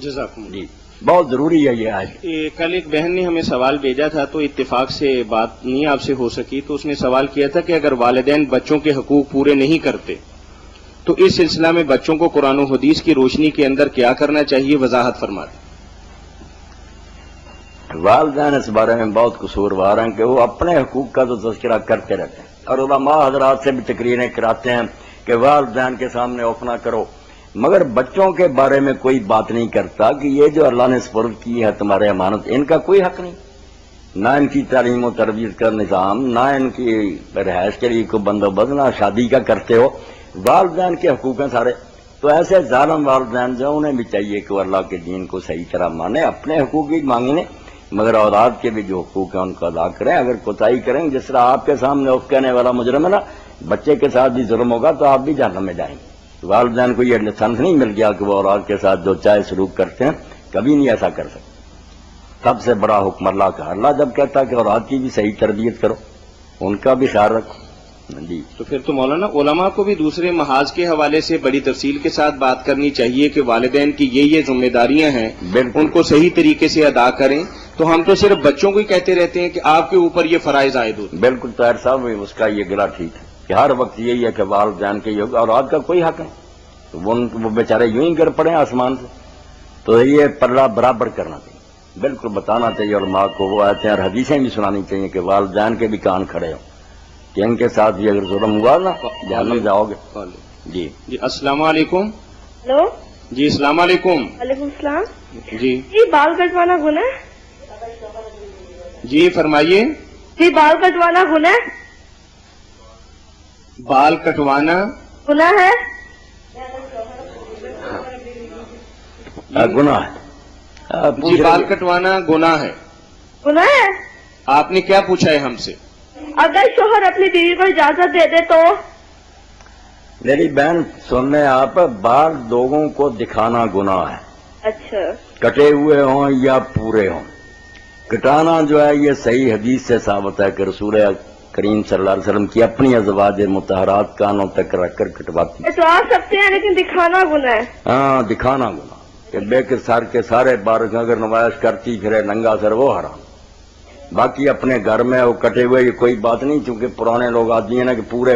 جزاکم اللہ۔ جی بہت ضروری ہے یہ آیت۔ کل ایک بہن نے ہمیں سوال بھیجا تھا تو اتفاق سے بات نہیں آپ سے ہو سکی، تو اس نے سوال کیا تھا کہ اگر والدین بچوں کے حقوق پورے نہیں کرتے تو اس سلسلہ میں بچوں کو قرآن و حدیث کی روشنی کے اندر کیا کرنا چاہیے، وضاحت فرما دیں۔ والدین اس بارے میں بہت قصوروار ہیں کہ وہ اپنے حقوق کا تو تذکرہ کرتے رہتے ہیں، اور علماء حضرات سے بھی تقریریں کراتے ہیں کہ والدین کے سامنے اوف نہ کرو، مگر بچوں کے بارے میں کوئی بات نہیں کرتا کہ یہ جو اللہ نے سپرد کی ہے تمہارے امانت، ان کا کوئی حق نہیں، نہ ان کی تعلیم و تربیت کا نظام، نہ ان کی رہائش کے لیے کوئی بندوبست، نہ شادی کا کرتے ہو، والدین کے حقوق ہیں سارے۔ تو ایسے ظالم والدین جو انہیں بھی چاہیے کہ وہ اللہ کے دین کو صحیح طرح مانے، اپنے حقوق بھی مانگنے مگر اولاد کے بھی جو حقوق ہیں ان کو ادا کریں۔ اگر کوتاہی کریں جس طرح آپ کے سامنے اف کہنے والا مجرم ہے نا، بچے کے ساتھ بھی ظلم ہوگا تو آپ بھی جہنم میں جائیں گے۔ والدین کو یہ لائسنس نہیں مل گیا کہ وہ اولاد کے ساتھ جو چاہے سلوک کرتے ہیں، کبھی نہیں ایسا کر سکتے۔ سب سے بڑا حکم اللہ کا، اللہ جب کہتا ہے کہ اولاد کی بھی صحیح تربیت کرو، ان کا بھی خیال رکھو۔ جی تو پھر تو مولانا علماء کو بھی دوسرے محاذ کے حوالے سے بڑی تفصیل کے ساتھ بات کرنی چاہیے کہ والدین کی یہ ذمہ داریاں ہیں، ان کو صحیح طریقے سے ادا کریں۔ تو ہم تو صرف بچوں کو ہی کہتے رہتے ہیں کہ آپ کے اوپر یہ فرائض عائد ہوتے ہیں۔ بالکل طاہر صاحب اس کا یہ گلا ٹھیک ہے کہ ہر وقت یہی ہے کہ والدین کے یہ اولاد کا کوئی حق نہیں، وہ بیچارے یوں ہی گر پڑے آسمان سے، تو یہ پلہ برابر کرنا چاہیے، بالکل بتانا چاہیے علماء کو، وہ آتے ہیں اور حدیثیں بھی سنانی چاہیے کہ والدین کے بھی کان کھڑے ہوں کہ ان کے ساتھ بھی اگر ظلم ہوا نا جہنم جاؤ گے۔ جی جی السلام علیکم۔ ہلو جی السلام علیکم۔ وعلیکم السلام۔ جی جی بال کٹوانا گناہ ہے؟ جی فرمائیے۔ جی بال کٹوانا گناہ ہے؟ بال کٹوانا گناہ ہے؟ گناہ ہے، جی بال کٹوانا گناہ ہے۔ گناہ ہے؟ آپ نے کیا پوچھا ہے ہم سے؟ اگر شوہر اپنی بیوی کو اجازت دے دے تو؟ میری بہن سن لیں آپ، بال لوگوں کو دکھانا گناہ ہے، اچھا کٹے ہوئے ہوں یا پورے ہوں۔ کٹانا جو ہے یہ صحیح حدیث سے ثابت ہے کہ رسول کریم صلی اللہ علیہ وسلم کی اپنی ازواج مطہرات کانوں تک رکھ کر کٹواتی۔ کٹوا سکتے ہیں لیکن دکھانا گناہ ہے۔ ہاں دکھانا گناہ کہ بے کے سر کے سارے بار اگر نمائش کرتی پھرے ننگا سر وہ حرام۔ باقی اپنے گھر میں وہ کٹے ہوئے یہ کوئی بات نہیں، چونکہ پرانے لوگ آدمی ہیں نا کہ پورے